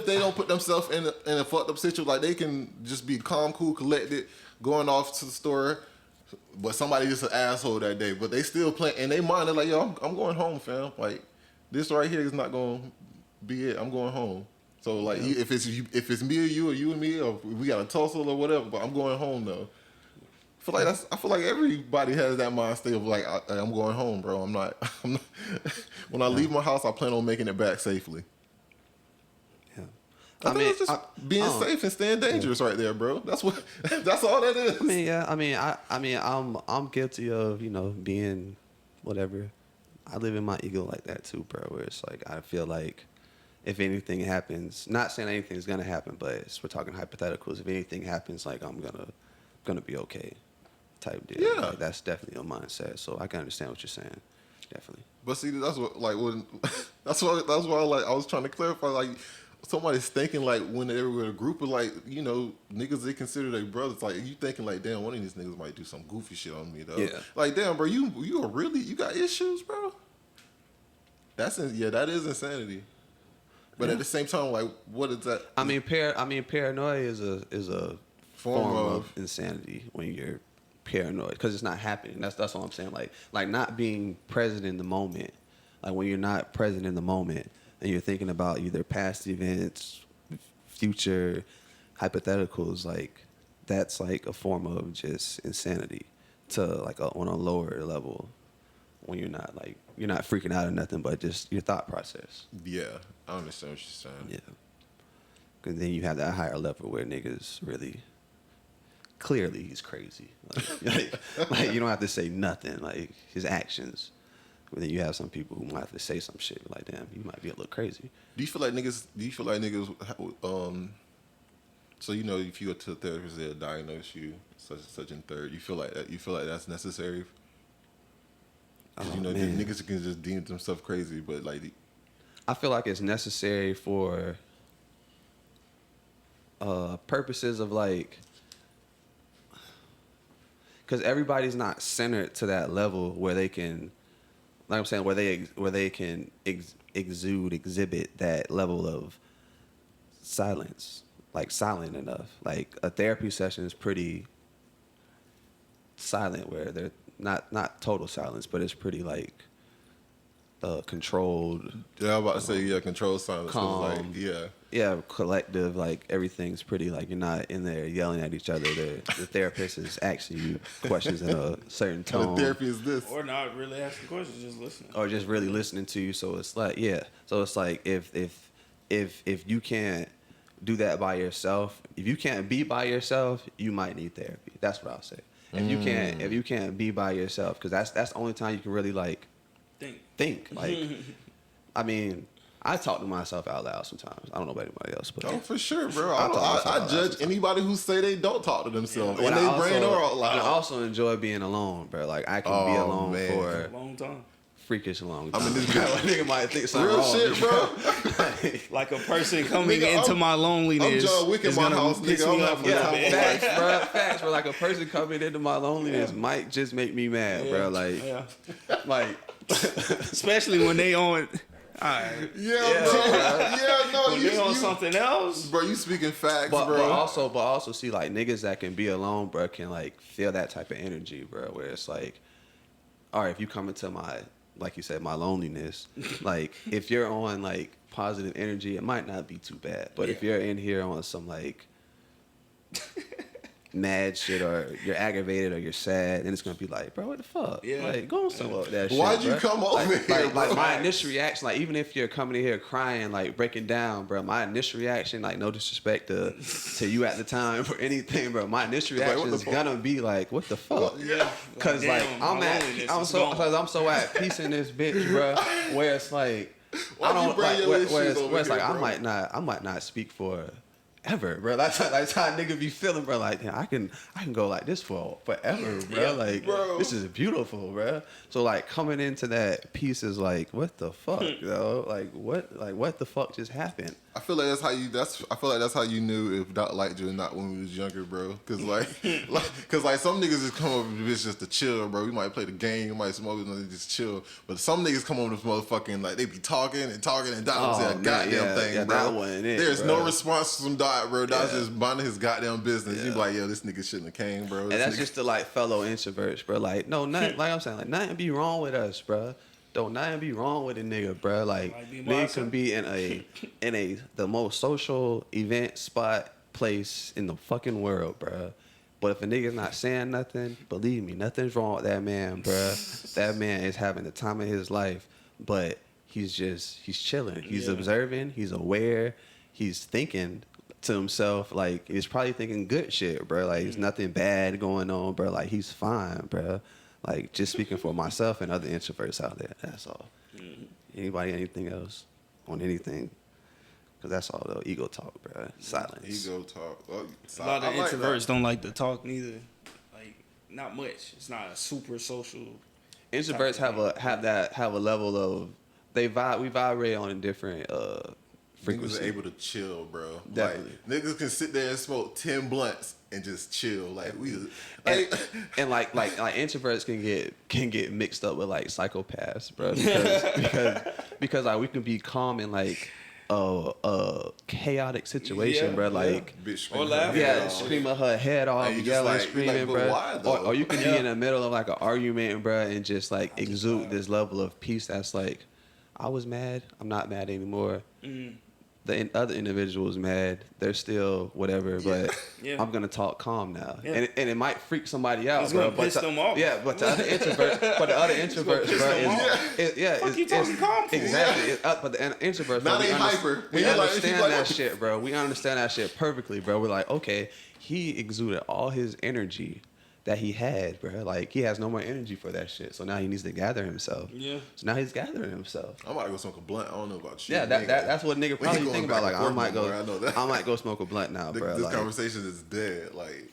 [SPEAKER 3] they don't put themselves in a fucked up situation, like they can just be calm, cool, collected, going off to the store. But somebody just an asshole that day. But they still plan in their mind. They're like, yo, I'm going home, fam. Like this right here is not going to be it. I'm going home. So like if it's me or you and me or we got a tussle or whatever, but I'm going home though. I feel like everybody has that mind state of like I'm going home, bro. I'm not when I leave my house, I plan on making it back safely.
[SPEAKER 2] Yeah.
[SPEAKER 3] I mean, it's just being safe and staying dangerous right there, bro. That's all that is.
[SPEAKER 2] I mean, I'm guilty of, being whatever. I live in my ego like that too, bro. Where it's like I feel like if anything happens, not saying anything's gonna happen, but we're talking hypotheticals. If anything happens, like I'm gonna be okay, type deal.
[SPEAKER 3] Yeah,
[SPEAKER 2] like, that's definitely a mindset. So I can understand what you're saying, definitely.
[SPEAKER 3] But see, that's what like when that's why like I was trying to clarify like. Somebody's thinking like when they were in a group of like, you know, niggas they consider their brothers, like you thinking like, damn, one of these niggas might do some goofy shit on me though.
[SPEAKER 2] Yeah.
[SPEAKER 3] Like, damn, bro, you got issues, bro. That is insanity. But at the same time, like, what is that? I mean,
[SPEAKER 2] paranoia is a form of insanity when you're paranoid because it's not happening. That's all I'm saying. Like not being present in the moment. Like when you're not present in the moment. And you're thinking about either past events, future hypotheticals, like that's like a form of just insanity to like on a lower level when you're not freaking out or nothing, but just your thought process.
[SPEAKER 3] Yeah, I understand what you're saying.
[SPEAKER 2] Yeah. Because then you have that higher level where niggas really, clearly he's crazy. Like you don't have to say nothing, like his actions. But then you have some people who might have to say some shit like, damn, you might be a little crazy.
[SPEAKER 3] Do you feel like niggas, so you know if you go to a therapist, they'll diagnose you such and third. You feel like that's necessary? Because niggas can just deem themselves crazy, but like
[SPEAKER 2] I feel like it's necessary for purposes of like, because everybody's not centered to that level where they can. Like I'm saying, where they can exhibit that level of silence, like silent enough. Like a therapy session is pretty silent, where they're not total silence, but it's pretty like controlled.
[SPEAKER 3] Yeah, I'm about to say controlled silence.
[SPEAKER 2] Calm,
[SPEAKER 3] like
[SPEAKER 2] collective. Like everything's pretty. Like you're not in there yelling at each other. The therapist is asking you questions in a certain tone.
[SPEAKER 3] What therapy is this?
[SPEAKER 4] Or not really asking questions, just listening.
[SPEAKER 2] Or just really listening to you. So it's like So it's like if you can't do that by yourself, if you can't be by yourself, you might need therapy. That's what I'll say. If you can't be by yourself, because that's the only time you can really like think. Like, I mean, I talk to myself out loud sometimes. I don't know about anybody else, but
[SPEAKER 3] for sure, bro. I judge anybody who say they don't talk to themselves in their brain or out loud.
[SPEAKER 2] And I also enjoy being alone, bro. Like I can be alone for
[SPEAKER 4] a long time.
[SPEAKER 2] Freakish long time.
[SPEAKER 3] I mean, this nigga
[SPEAKER 2] might think something
[SPEAKER 3] real
[SPEAKER 2] wrong.
[SPEAKER 3] Shit, bro.
[SPEAKER 4] Like a person coming into my loneliness.
[SPEAKER 3] I'm John Wick in my house, nigga. I'm having
[SPEAKER 2] facts, bro. Like a person coming into my loneliness might just make me mad, bro. Like,
[SPEAKER 4] especially when they on. Alright.
[SPEAKER 3] No,
[SPEAKER 4] you on something else,
[SPEAKER 3] bro. You speaking facts,
[SPEAKER 2] but
[SPEAKER 3] bro.
[SPEAKER 2] But also see like niggas that can be alone, bro, can like feel that type of energy, bro. Where it's like, all right, if you come into my, like you said, my loneliness, like if you're on like positive energy, it might not be too bad. But if you're in here on some like mad shit, or you're aggravated, or you're sad, then it's gonna be like, bro, what the fuck?
[SPEAKER 4] Yeah.
[SPEAKER 2] Like, go on somewhere with that shit.
[SPEAKER 3] Why'd you come over here?
[SPEAKER 2] Like my initial reaction, like even if you're coming in here crying, like breaking down, bro, my initial reaction, like no disrespect to you at the time or anything, bro, my initial reaction is gonna be like, what the fuck?
[SPEAKER 4] Yeah.
[SPEAKER 2] Cause like I'm so at peace in this bitch, bro, where it's like I don't like where it's like I might not speak for ever, bro. That's how a nigga be feeling, bro. Like, yeah, I can go like this for forever, bro.
[SPEAKER 4] Yeah,
[SPEAKER 2] like,
[SPEAKER 3] bro.
[SPEAKER 2] This is beautiful, bro. So like coming into that piece is like, what the fuck, yo? Like what the fuck just happened?
[SPEAKER 3] I feel like that's how you knew if Doc liked you or not when we was younger, bro. Cause like some niggas just come over to bitch just to chill, bro. We might play the game, we might smoke, and just chill. But some niggas come over to this motherfucking like they be talking and Doc was saying a goddamn thing, bro. There's no response from Doc, bro. Doc's just minding his goddamn business. You be like, yo, this nigga shouldn't have came, bro.
[SPEAKER 2] And that's just the like fellow introverts, bro. Like, no, nothing. Like I'm saying, like nothing be wrong with us, bro. Don't nothing be wrong with a nigga, bro. Like nigga can be in the most social event spot place in the fucking world, bro. But if a nigga's not saying nothing, believe me, nothing's wrong with that man, bro. That man is having the time of his life, but he's chilling. He's observing. He's aware. He's thinking to himself, like he's probably thinking good shit, bro. Like there's nothing bad going on, bro. Like he's fine, bro. Like, just speaking for myself and other introverts out there. That's all. Anybody, anything else on anything? Because that's all the ego talk, bro. Silence.
[SPEAKER 3] Ego talk. Well,
[SPEAKER 4] a lot of introverts don't like to talk neither. Like, not much. It's not a super social.
[SPEAKER 2] Introverts have a level of we vibrate on a different frequency.
[SPEAKER 3] Niggas are able to chill, bro.
[SPEAKER 2] Definitely.
[SPEAKER 3] Like, niggas can sit there and smoke 10 blunts and just chill. Like
[SPEAKER 2] and like introverts can get mixed up with like psychopaths, bro. Because like we can be calm in like a chaotic situation, bro. Like
[SPEAKER 3] bitch
[SPEAKER 4] or laughing.
[SPEAKER 2] screaming her head off, yelling, screaming, bro.
[SPEAKER 3] Why,
[SPEAKER 2] or you can be in the middle of like an argument, bro, and just like exude this level of peace that's like, I was mad, I'm not mad anymore. The other individual's mad, they're still whatever, but I'm gonna talk calm now, and it might freak somebody out,
[SPEAKER 4] it's
[SPEAKER 2] bro.
[SPEAKER 4] Gonna piss them off.
[SPEAKER 2] Yeah, but the other introverts, bro,
[SPEAKER 4] you talking calm for?
[SPEAKER 2] Exactly. But the introverts,
[SPEAKER 3] now they hyper.
[SPEAKER 2] We understand that shit, bro. We understand that shit perfectly, bro. We're like, okay, he exuded all his energy that he had, bro. Like, he has no more energy for that shit. So now he needs to gather himself. Yeah. So now he's gathering himself.
[SPEAKER 3] I'm about to go smoke a blunt. I don't know about you.
[SPEAKER 2] Yeah, that's what nigga probably think about. Like, I might go smoke a blunt now, bro.
[SPEAKER 3] This conversation is dead. Like,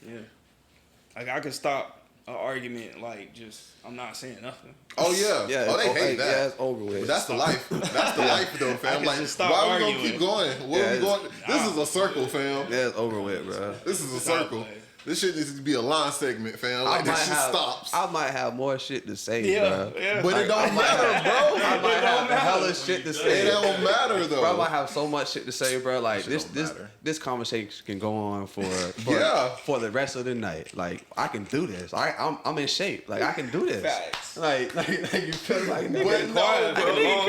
[SPEAKER 4] like I could stop an argument. Like, just I'm not saying nothing.
[SPEAKER 3] Oh yeah. Oh, they hate that.
[SPEAKER 2] Yeah, it's over with.
[SPEAKER 3] But that's the life. That's the life, though, fam. Like, why we gonna keep going? Where we going? This is a circle, fam.
[SPEAKER 2] Yeah, it's over with, bro.
[SPEAKER 3] This is a circle. This shit needs to be a line segment, fam. Like, this shit stops.
[SPEAKER 2] I might have more shit to say, bro.
[SPEAKER 3] Yeah. But it don't matter, bro.
[SPEAKER 2] I might have hella shit to say.
[SPEAKER 3] It don't matter, though.
[SPEAKER 2] Bro, I might have so much shit to say, bro. Like, this conversation can go on for the rest of the night. Like, I can do this. I'm in shape. Like, I can do this.
[SPEAKER 4] Facts.
[SPEAKER 2] Like you feel like, nigga,
[SPEAKER 4] long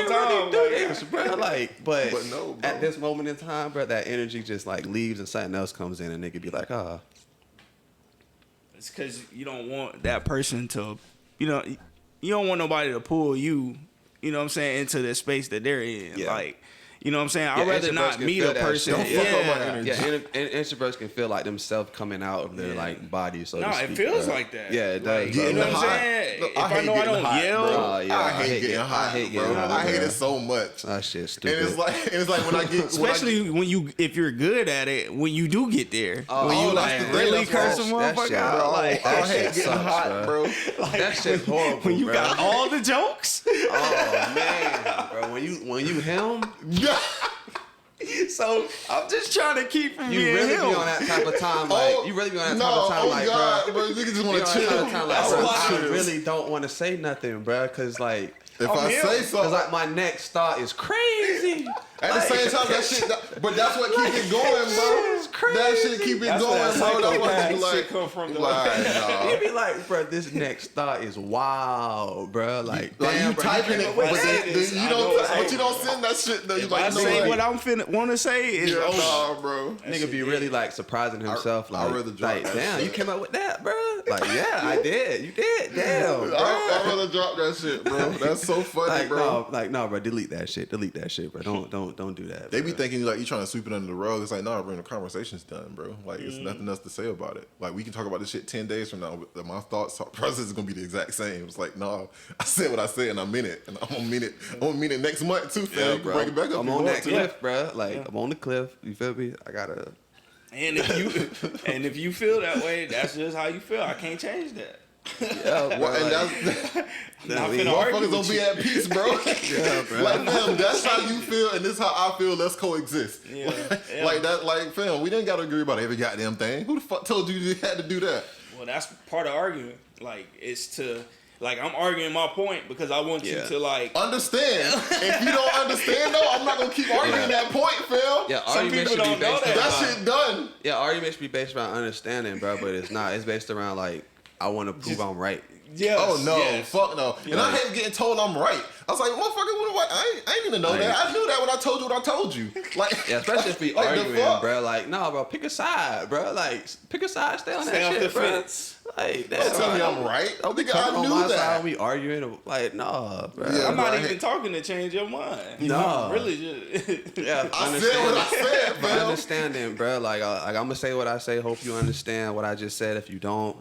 [SPEAKER 4] time,
[SPEAKER 2] do this, bro. Like, but
[SPEAKER 3] no, bro.
[SPEAKER 2] At this moment in time, bro, that energy just like leaves and something else comes in, and nigga be like,
[SPEAKER 4] It's because you don't want that person to, you don't want nobody to pull you, you know what I'm saying, into the space that they're in.
[SPEAKER 2] Yeah.
[SPEAKER 4] Like, you know what I'm saying? I'd rather not meet a person.
[SPEAKER 3] Don't fuck up my energy.
[SPEAKER 2] And introverts can feel like themselves coming out of their like body. So
[SPEAKER 4] no, it feels like that.
[SPEAKER 2] Yeah, it does.
[SPEAKER 4] Like, you know what I'm saying?
[SPEAKER 3] Look,
[SPEAKER 4] if I know I don't yell,
[SPEAKER 3] I hate getting hot, bro. I hate it so much.
[SPEAKER 2] That shit's stupid.
[SPEAKER 3] And it's like when I get,
[SPEAKER 4] especially if you're good at it, when you do get there, when you like really curse a motherfucker,
[SPEAKER 3] bro.
[SPEAKER 2] Like,
[SPEAKER 3] I hate getting hot, bro.
[SPEAKER 2] Like, that shit's horrible.
[SPEAKER 4] When you got all the jokes.
[SPEAKER 2] Oh man, bro. When you him.
[SPEAKER 4] So I'm just trying to keep from being
[SPEAKER 2] really
[SPEAKER 4] him.
[SPEAKER 2] Be on that type of time, like you really be on that type of time, like,
[SPEAKER 3] God, bro. Niggas just want to chill.
[SPEAKER 2] I really don't want to say nothing, bro, because like
[SPEAKER 3] if I say something,
[SPEAKER 2] like my next thought is crazy.
[SPEAKER 3] At the same time, that shit, but that's what keep it going, bro. That shit keep it going, bro. That's what you like.
[SPEAKER 4] Come from
[SPEAKER 2] You be like, bro, this next thought is wild, bro. Like
[SPEAKER 3] damn, you
[SPEAKER 2] bro,
[SPEAKER 3] typing it, but you don't send that shit though. You like,
[SPEAKER 4] I say what I'm want to say is,
[SPEAKER 3] bro.
[SPEAKER 2] Nigga be really like surprising himself. Like,
[SPEAKER 3] I'd rather drop
[SPEAKER 2] like
[SPEAKER 3] that
[SPEAKER 2] damn,
[SPEAKER 3] shit.
[SPEAKER 2] you came up with that, bro. Like, yeah, I did. You did. Damn, bro.
[SPEAKER 3] I'd rather drop that shit, bro. That's so funny, bro.
[SPEAKER 2] No, bro. Delete that shit, bro. Don't do that.
[SPEAKER 3] They be thinking like you trying to sweep it under the rug. It's like, nah, bro, the conversation's done, bro. Like, it's nothing else to say about it. Like, we can talk about this shit 10 days from now, but my thought process is gonna be the exact same. It's like, nah, I said what I said and I meant it, and I'm gonna mean it next month too, fam. You can bring it back up.
[SPEAKER 2] I'm on that cliff, bro. Like, I'm on the cliff. You feel me? I gotta.
[SPEAKER 4] And if you feel that way, that's just how you feel. I can't change that.
[SPEAKER 2] Yeah, bro.
[SPEAKER 3] And motherfuckers don't be at peace, bro.
[SPEAKER 2] Yeah, bro.
[SPEAKER 3] Like, fam, that's how you feel, and this is how I feel. Let's coexist.
[SPEAKER 4] Yeah.
[SPEAKER 3] Like that, like, fam, we didn't gotta agree about every goddamn thing. Who the fuck told you you had to do that?
[SPEAKER 4] Well, that's part of arguing. Like, it's to. Like, I'm arguing my point because I want you to, like...
[SPEAKER 3] Understand. If you don't understand, though, I'm not going to keep arguing that point, Phil.
[SPEAKER 2] Yeah,
[SPEAKER 4] some people don't know that.
[SPEAKER 3] That shit done.
[SPEAKER 2] Yeah, argument should be based around understanding, bro, but it's not. It's based around, like, I want to prove I'm right.
[SPEAKER 4] Yes,
[SPEAKER 3] oh, no.
[SPEAKER 4] Yes.
[SPEAKER 3] Fuck no.
[SPEAKER 2] Yeah.
[SPEAKER 3] And I hate getting told I'm right. I was like, motherfucker, what? I ain't even know that. I knew that when I told you what I told you. Like,
[SPEAKER 2] yeah, especially if we
[SPEAKER 3] like
[SPEAKER 2] arguing, bro. Like, no, bro, pick a side, bro. Like, pick a side, stay on that shit, bro.
[SPEAKER 4] Fence.
[SPEAKER 2] Like,
[SPEAKER 3] don't tell me I'm right.
[SPEAKER 2] Don't be
[SPEAKER 3] I
[SPEAKER 2] coming
[SPEAKER 3] knew
[SPEAKER 2] on my
[SPEAKER 3] that.
[SPEAKER 2] side. We arguing, like, nah, bro.
[SPEAKER 3] Yeah,
[SPEAKER 4] I'm
[SPEAKER 3] bro,
[SPEAKER 4] not even talking to change your mind.
[SPEAKER 2] No.
[SPEAKER 4] Really just...
[SPEAKER 2] Yeah,
[SPEAKER 3] I said what I said,
[SPEAKER 2] but
[SPEAKER 3] man.
[SPEAKER 2] understanding, bro. Like I'm gonna say what I say. Hope you understand what I just said. If you don't,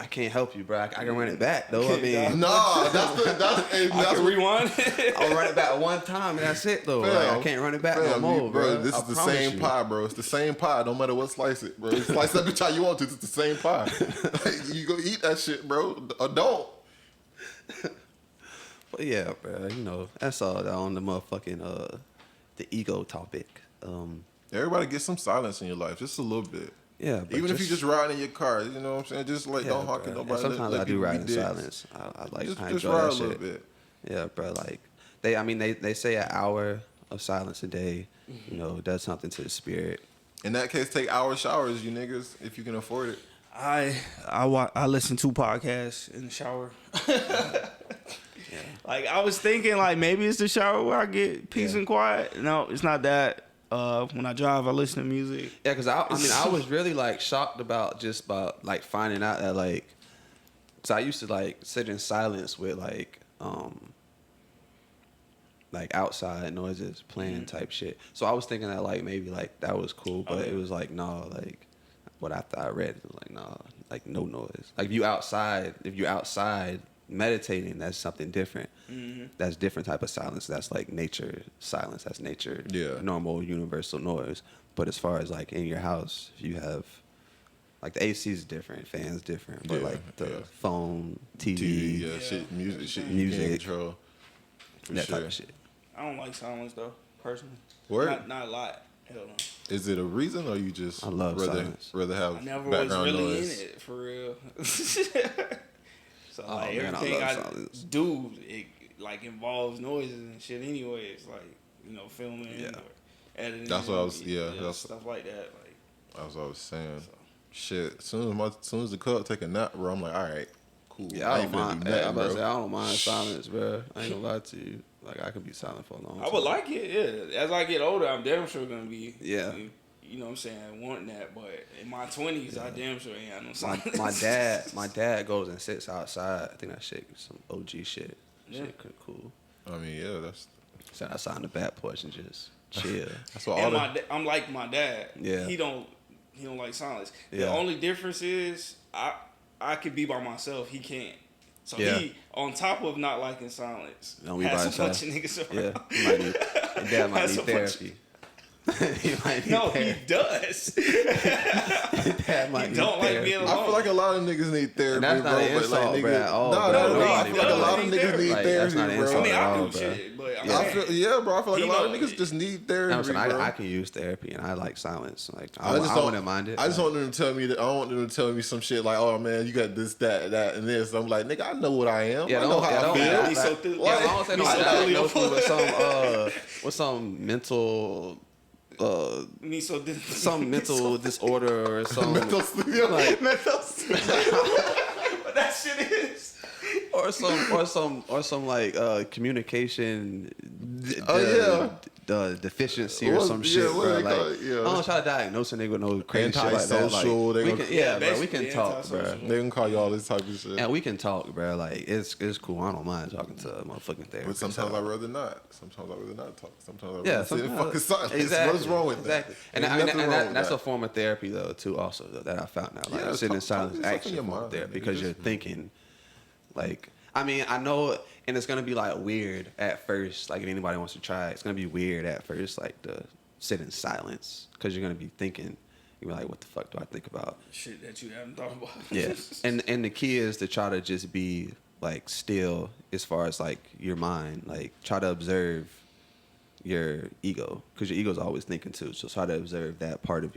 [SPEAKER 2] I can't help you, bro. I can run it back though. I mean,
[SPEAKER 3] nah, that's
[SPEAKER 4] rewind.
[SPEAKER 2] I'll run it back one time and that's it though. Like, I can't run it back no more, bro.
[SPEAKER 3] This is the same pie, bro. It's the same pie. No matter what slice it, bro. Slice that bitch how you want to. It's the same pie. Like, you go eat that shit, bro. Or don't.
[SPEAKER 2] But yeah, bro. You know, that's all on the motherfucking the ego topic.
[SPEAKER 3] Everybody get some silence in your life, just a little bit.
[SPEAKER 2] Yeah,
[SPEAKER 3] even if you just riding in your car, you know what I'm saying? Just like don't honk at nobody.
[SPEAKER 2] And sometimes I do ride in silence. I enjoy
[SPEAKER 3] ride
[SPEAKER 2] that
[SPEAKER 3] a
[SPEAKER 2] shit.
[SPEAKER 3] little bit.
[SPEAKER 2] Yeah, bro. Like they say an hour of silence a day, you know, does something to the spirit.
[SPEAKER 3] In that case, take hour showers, you niggas, if you can afford it.
[SPEAKER 4] I listen to podcasts in the shower.
[SPEAKER 2] Yeah.
[SPEAKER 4] Like I was thinking, like maybe it's the shower where I get peace and quiet. No, it's not that. When I drive, I listen to music.
[SPEAKER 2] Yeah, because I was really like shocked about like finding out that like, cause I used to like sit in silence with like outside noises playing type shit. So I was thinking that like maybe like that was cool, but it was like no, like what after I read it was like no, like no noise. Like if you're outside meditating, that's something different. That's different type of silence. That's like nature silence. That's nature, normal universal noise. But as far as like in your house, if you have like the AC is different, fans different, but like the phone, TV,
[SPEAKER 3] shit, music,
[SPEAKER 2] you
[SPEAKER 3] can't control.
[SPEAKER 2] that type of shit.
[SPEAKER 4] I don't like silence though, personally.
[SPEAKER 3] Word?
[SPEAKER 4] Not a lot. Hell no.
[SPEAKER 3] Is it a reason, or you just
[SPEAKER 2] I love silence.
[SPEAKER 3] rather have
[SPEAKER 4] I never
[SPEAKER 3] background
[SPEAKER 4] was really
[SPEAKER 3] noise?
[SPEAKER 4] in it for real. So like
[SPEAKER 2] man,
[SPEAKER 4] everything
[SPEAKER 2] I
[SPEAKER 4] I
[SPEAKER 2] love silence.
[SPEAKER 4] do, it like involves noises and shit. Anyway, it's like filming or editing.
[SPEAKER 3] That's what I was.
[SPEAKER 4] that's stuff like that. Like
[SPEAKER 3] that's what I was saying. Shit. As soon as the cub take a nap, bro, I'm like, all right, cool.
[SPEAKER 2] Yeah, I don't
[SPEAKER 3] ain't finna
[SPEAKER 2] mind.
[SPEAKER 3] do nothing,
[SPEAKER 2] I
[SPEAKER 3] bro.
[SPEAKER 2] don't mind silence, bro. I ain't gonna lie to you. Like I could be silent for a long time.
[SPEAKER 4] I would like it. Yeah. As I get older, I'm damn sure gonna be.
[SPEAKER 2] Yeah.
[SPEAKER 4] You know what I'm saying, wanting that, but in my 20s, I damn sure ain't had no silence.
[SPEAKER 2] My dad goes and sits outside. I think that shit is some OG shit. Shit cool.
[SPEAKER 3] I mean, yeah, that's.
[SPEAKER 2] Sit outside on the back porch and just chill.
[SPEAKER 3] That's what
[SPEAKER 4] And
[SPEAKER 3] all
[SPEAKER 4] I'm like my dad.
[SPEAKER 2] Yeah.
[SPEAKER 4] He don't like silence.
[SPEAKER 2] Yeah.
[SPEAKER 4] The only difference is I could be by myself. He can't. So he, on top of not liking silence,
[SPEAKER 2] Don't be by
[SPEAKER 4] has a bunch
[SPEAKER 2] himself.
[SPEAKER 4] of niggas
[SPEAKER 2] Yeah,
[SPEAKER 4] around.
[SPEAKER 2] your dad might
[SPEAKER 4] Has
[SPEAKER 2] need
[SPEAKER 4] a bunch
[SPEAKER 2] therapy. He might need
[SPEAKER 4] No,
[SPEAKER 2] therapy.
[SPEAKER 4] he does.
[SPEAKER 2] Your dad might
[SPEAKER 4] He
[SPEAKER 2] need
[SPEAKER 4] don't like
[SPEAKER 2] therapy.
[SPEAKER 4] being
[SPEAKER 3] I feel
[SPEAKER 4] alone.
[SPEAKER 3] like a lot of niggas need therapy,
[SPEAKER 2] And that's
[SPEAKER 3] bro.
[SPEAKER 2] not an
[SPEAKER 3] But like
[SPEAKER 2] insult,
[SPEAKER 3] niggas,
[SPEAKER 2] bro, at all,
[SPEAKER 3] no,
[SPEAKER 2] bro.
[SPEAKER 3] I feel like a lot of
[SPEAKER 4] He
[SPEAKER 3] niggas
[SPEAKER 4] does.
[SPEAKER 3] need
[SPEAKER 2] Like,
[SPEAKER 3] therapy,
[SPEAKER 2] that's not an
[SPEAKER 3] bro.
[SPEAKER 4] I mean, I
[SPEAKER 2] Oh,
[SPEAKER 4] do
[SPEAKER 2] bro.
[SPEAKER 4] shit, but I'm
[SPEAKER 3] I
[SPEAKER 4] saying,
[SPEAKER 3] feel, bro. I feel like
[SPEAKER 4] He
[SPEAKER 3] a lot of
[SPEAKER 4] know-
[SPEAKER 3] niggas just need therapy,
[SPEAKER 2] I'm saying,
[SPEAKER 3] bro.
[SPEAKER 2] I can use therapy, and I like silence. Like I
[SPEAKER 3] don't-
[SPEAKER 2] wouldn't mind it.
[SPEAKER 3] I just want them to tell me that. I want them to tell me some shit like, "Oh man, you got this, that, and this." I'm like, "Nigga, I know what I am.
[SPEAKER 2] Yeah,
[SPEAKER 3] I know how I feel."
[SPEAKER 4] He's so th-
[SPEAKER 2] Yeah, I don't say no
[SPEAKER 4] He's so
[SPEAKER 2] diagnosis
[SPEAKER 4] delusional.
[SPEAKER 2] with some mental
[SPEAKER 4] Me so
[SPEAKER 2] some mental disorder or some
[SPEAKER 3] Mental sleep.
[SPEAKER 2] like
[SPEAKER 4] mental. But that shit is.
[SPEAKER 2] or some like communication deficiency or
[SPEAKER 3] What-
[SPEAKER 2] some
[SPEAKER 3] yeah,
[SPEAKER 2] shit,
[SPEAKER 3] what
[SPEAKER 2] bro.
[SPEAKER 3] they
[SPEAKER 2] Like
[SPEAKER 3] call it? Yeah.
[SPEAKER 2] I don't try to diagnose a nigga with no crazy shit like that.
[SPEAKER 3] Antisocial,
[SPEAKER 2] Like,
[SPEAKER 3] they
[SPEAKER 2] we
[SPEAKER 3] gonna-
[SPEAKER 2] can,
[SPEAKER 4] Yeah,
[SPEAKER 2] bro, we can
[SPEAKER 4] basically
[SPEAKER 2] talk, bro.
[SPEAKER 4] antisocial.
[SPEAKER 3] They can call you all this type of shit.
[SPEAKER 2] And we can talk, bro. Like it's cool. I don't mind talking to a motherfucking therapist.
[SPEAKER 3] But sometimes I'd rather not. Sometimes I'd rather not talk. Sometimes I'd rather
[SPEAKER 2] Yeah,
[SPEAKER 3] sit in
[SPEAKER 2] sometimes-
[SPEAKER 3] fucking silence.
[SPEAKER 2] exactly.
[SPEAKER 3] What is wrong with
[SPEAKER 2] exactly.
[SPEAKER 3] that?
[SPEAKER 2] And,
[SPEAKER 3] Ain't
[SPEAKER 2] I mean,
[SPEAKER 3] nothing
[SPEAKER 2] and
[SPEAKER 3] wrong
[SPEAKER 2] that,
[SPEAKER 3] with
[SPEAKER 2] that's
[SPEAKER 3] that.
[SPEAKER 2] a form of therapy though too. Also, though, that I found out. Like
[SPEAKER 3] Yeah,
[SPEAKER 2] sitting in
[SPEAKER 3] talk
[SPEAKER 2] silence
[SPEAKER 3] yourself in
[SPEAKER 2] actually
[SPEAKER 3] your
[SPEAKER 2] a form of
[SPEAKER 3] mind,
[SPEAKER 2] therapy
[SPEAKER 3] nigga.
[SPEAKER 2] because you're thinking. Like I mean, I know, and it's gonna be like weird at first. Like if anybody wants to try it, it's gonna be weird at first. Like to sit in silence because you're gonna be thinking. You're like, what the fuck do I think about?
[SPEAKER 4] Shit that you haven't thought about.
[SPEAKER 2] Yeah, and the key is to try to just be like still as far as like your mind. Like try to observe your ego because your ego's always thinking too. So try to observe that part of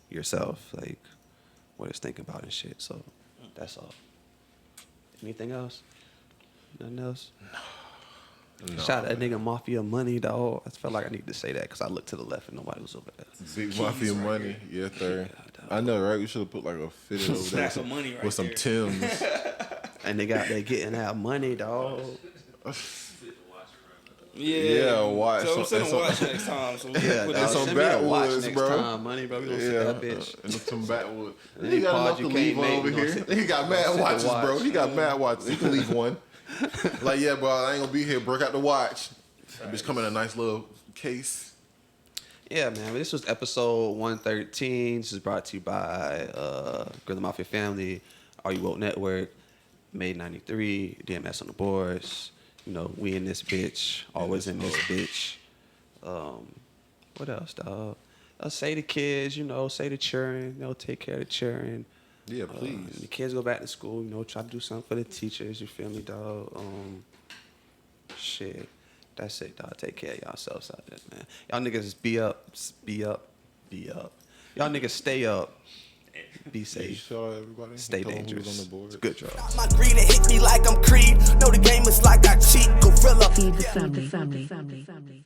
[SPEAKER 2] yourself, like what it's thinking about and shit. So that's all. Anything else? Nothing else? No. Shout out that nigga Mafia Money, dog. I felt like I needed to say that because I looked to the left and nobody was over there.
[SPEAKER 3] Big Mafia money. Yeah, third. I know, right? We should have put like a fitted over there
[SPEAKER 4] Stack of money right
[SPEAKER 3] with some
[SPEAKER 4] there.
[SPEAKER 3] Timbs.
[SPEAKER 2] And they got there getting that money, dog.
[SPEAKER 3] Yeah, watch.
[SPEAKER 4] So I'm sending
[SPEAKER 3] So-
[SPEAKER 4] watch next time. So
[SPEAKER 2] Yeah,
[SPEAKER 4] put
[SPEAKER 2] dog.
[SPEAKER 3] some
[SPEAKER 2] Send me a watch
[SPEAKER 3] backwoods,
[SPEAKER 2] next
[SPEAKER 3] bro.
[SPEAKER 2] time, money, bro. We gonna see that bitch.
[SPEAKER 3] And some backwood.
[SPEAKER 2] Any
[SPEAKER 3] He got
[SPEAKER 2] pod
[SPEAKER 3] enough
[SPEAKER 2] you
[SPEAKER 3] to
[SPEAKER 2] can't
[SPEAKER 3] leave
[SPEAKER 2] make,
[SPEAKER 3] over
[SPEAKER 2] you gonna
[SPEAKER 3] here.
[SPEAKER 2] sit-
[SPEAKER 3] He got
[SPEAKER 2] sit
[SPEAKER 3] mad
[SPEAKER 2] the
[SPEAKER 3] watches, bro.
[SPEAKER 2] watch.
[SPEAKER 3] He got mad watches. He can leave one. Like, yeah, bro, I ain't gonna be here. Break out the watch. That bitch come in a nice little case.
[SPEAKER 2] Yeah, man. This was episode 113. This is brought to you by Gorilla Mafia Family. Are You Woke Network, Made 93, DMS on the boards. You know, we in this bitch, always in this bitch. What else, dog? Say the kids, you know, say the children, you know, take care of the children.
[SPEAKER 3] Yeah, please.
[SPEAKER 2] The kids go back to school, you know, try to do something for the teachers, you feel me, dog? Shit. That's it, dog. Take care of yourselves out there, man. Y'all niggas be up, be up, be up. Y'all niggas stay up. Be safe.
[SPEAKER 3] Everybody.
[SPEAKER 2] Stay dangerous.
[SPEAKER 3] On the board.
[SPEAKER 2] It's good, y'all.
[SPEAKER 1] My greed and hit me like I'm Creed. Know the game is like I cheat. Gorilla.
[SPEAKER 6] Feed the family.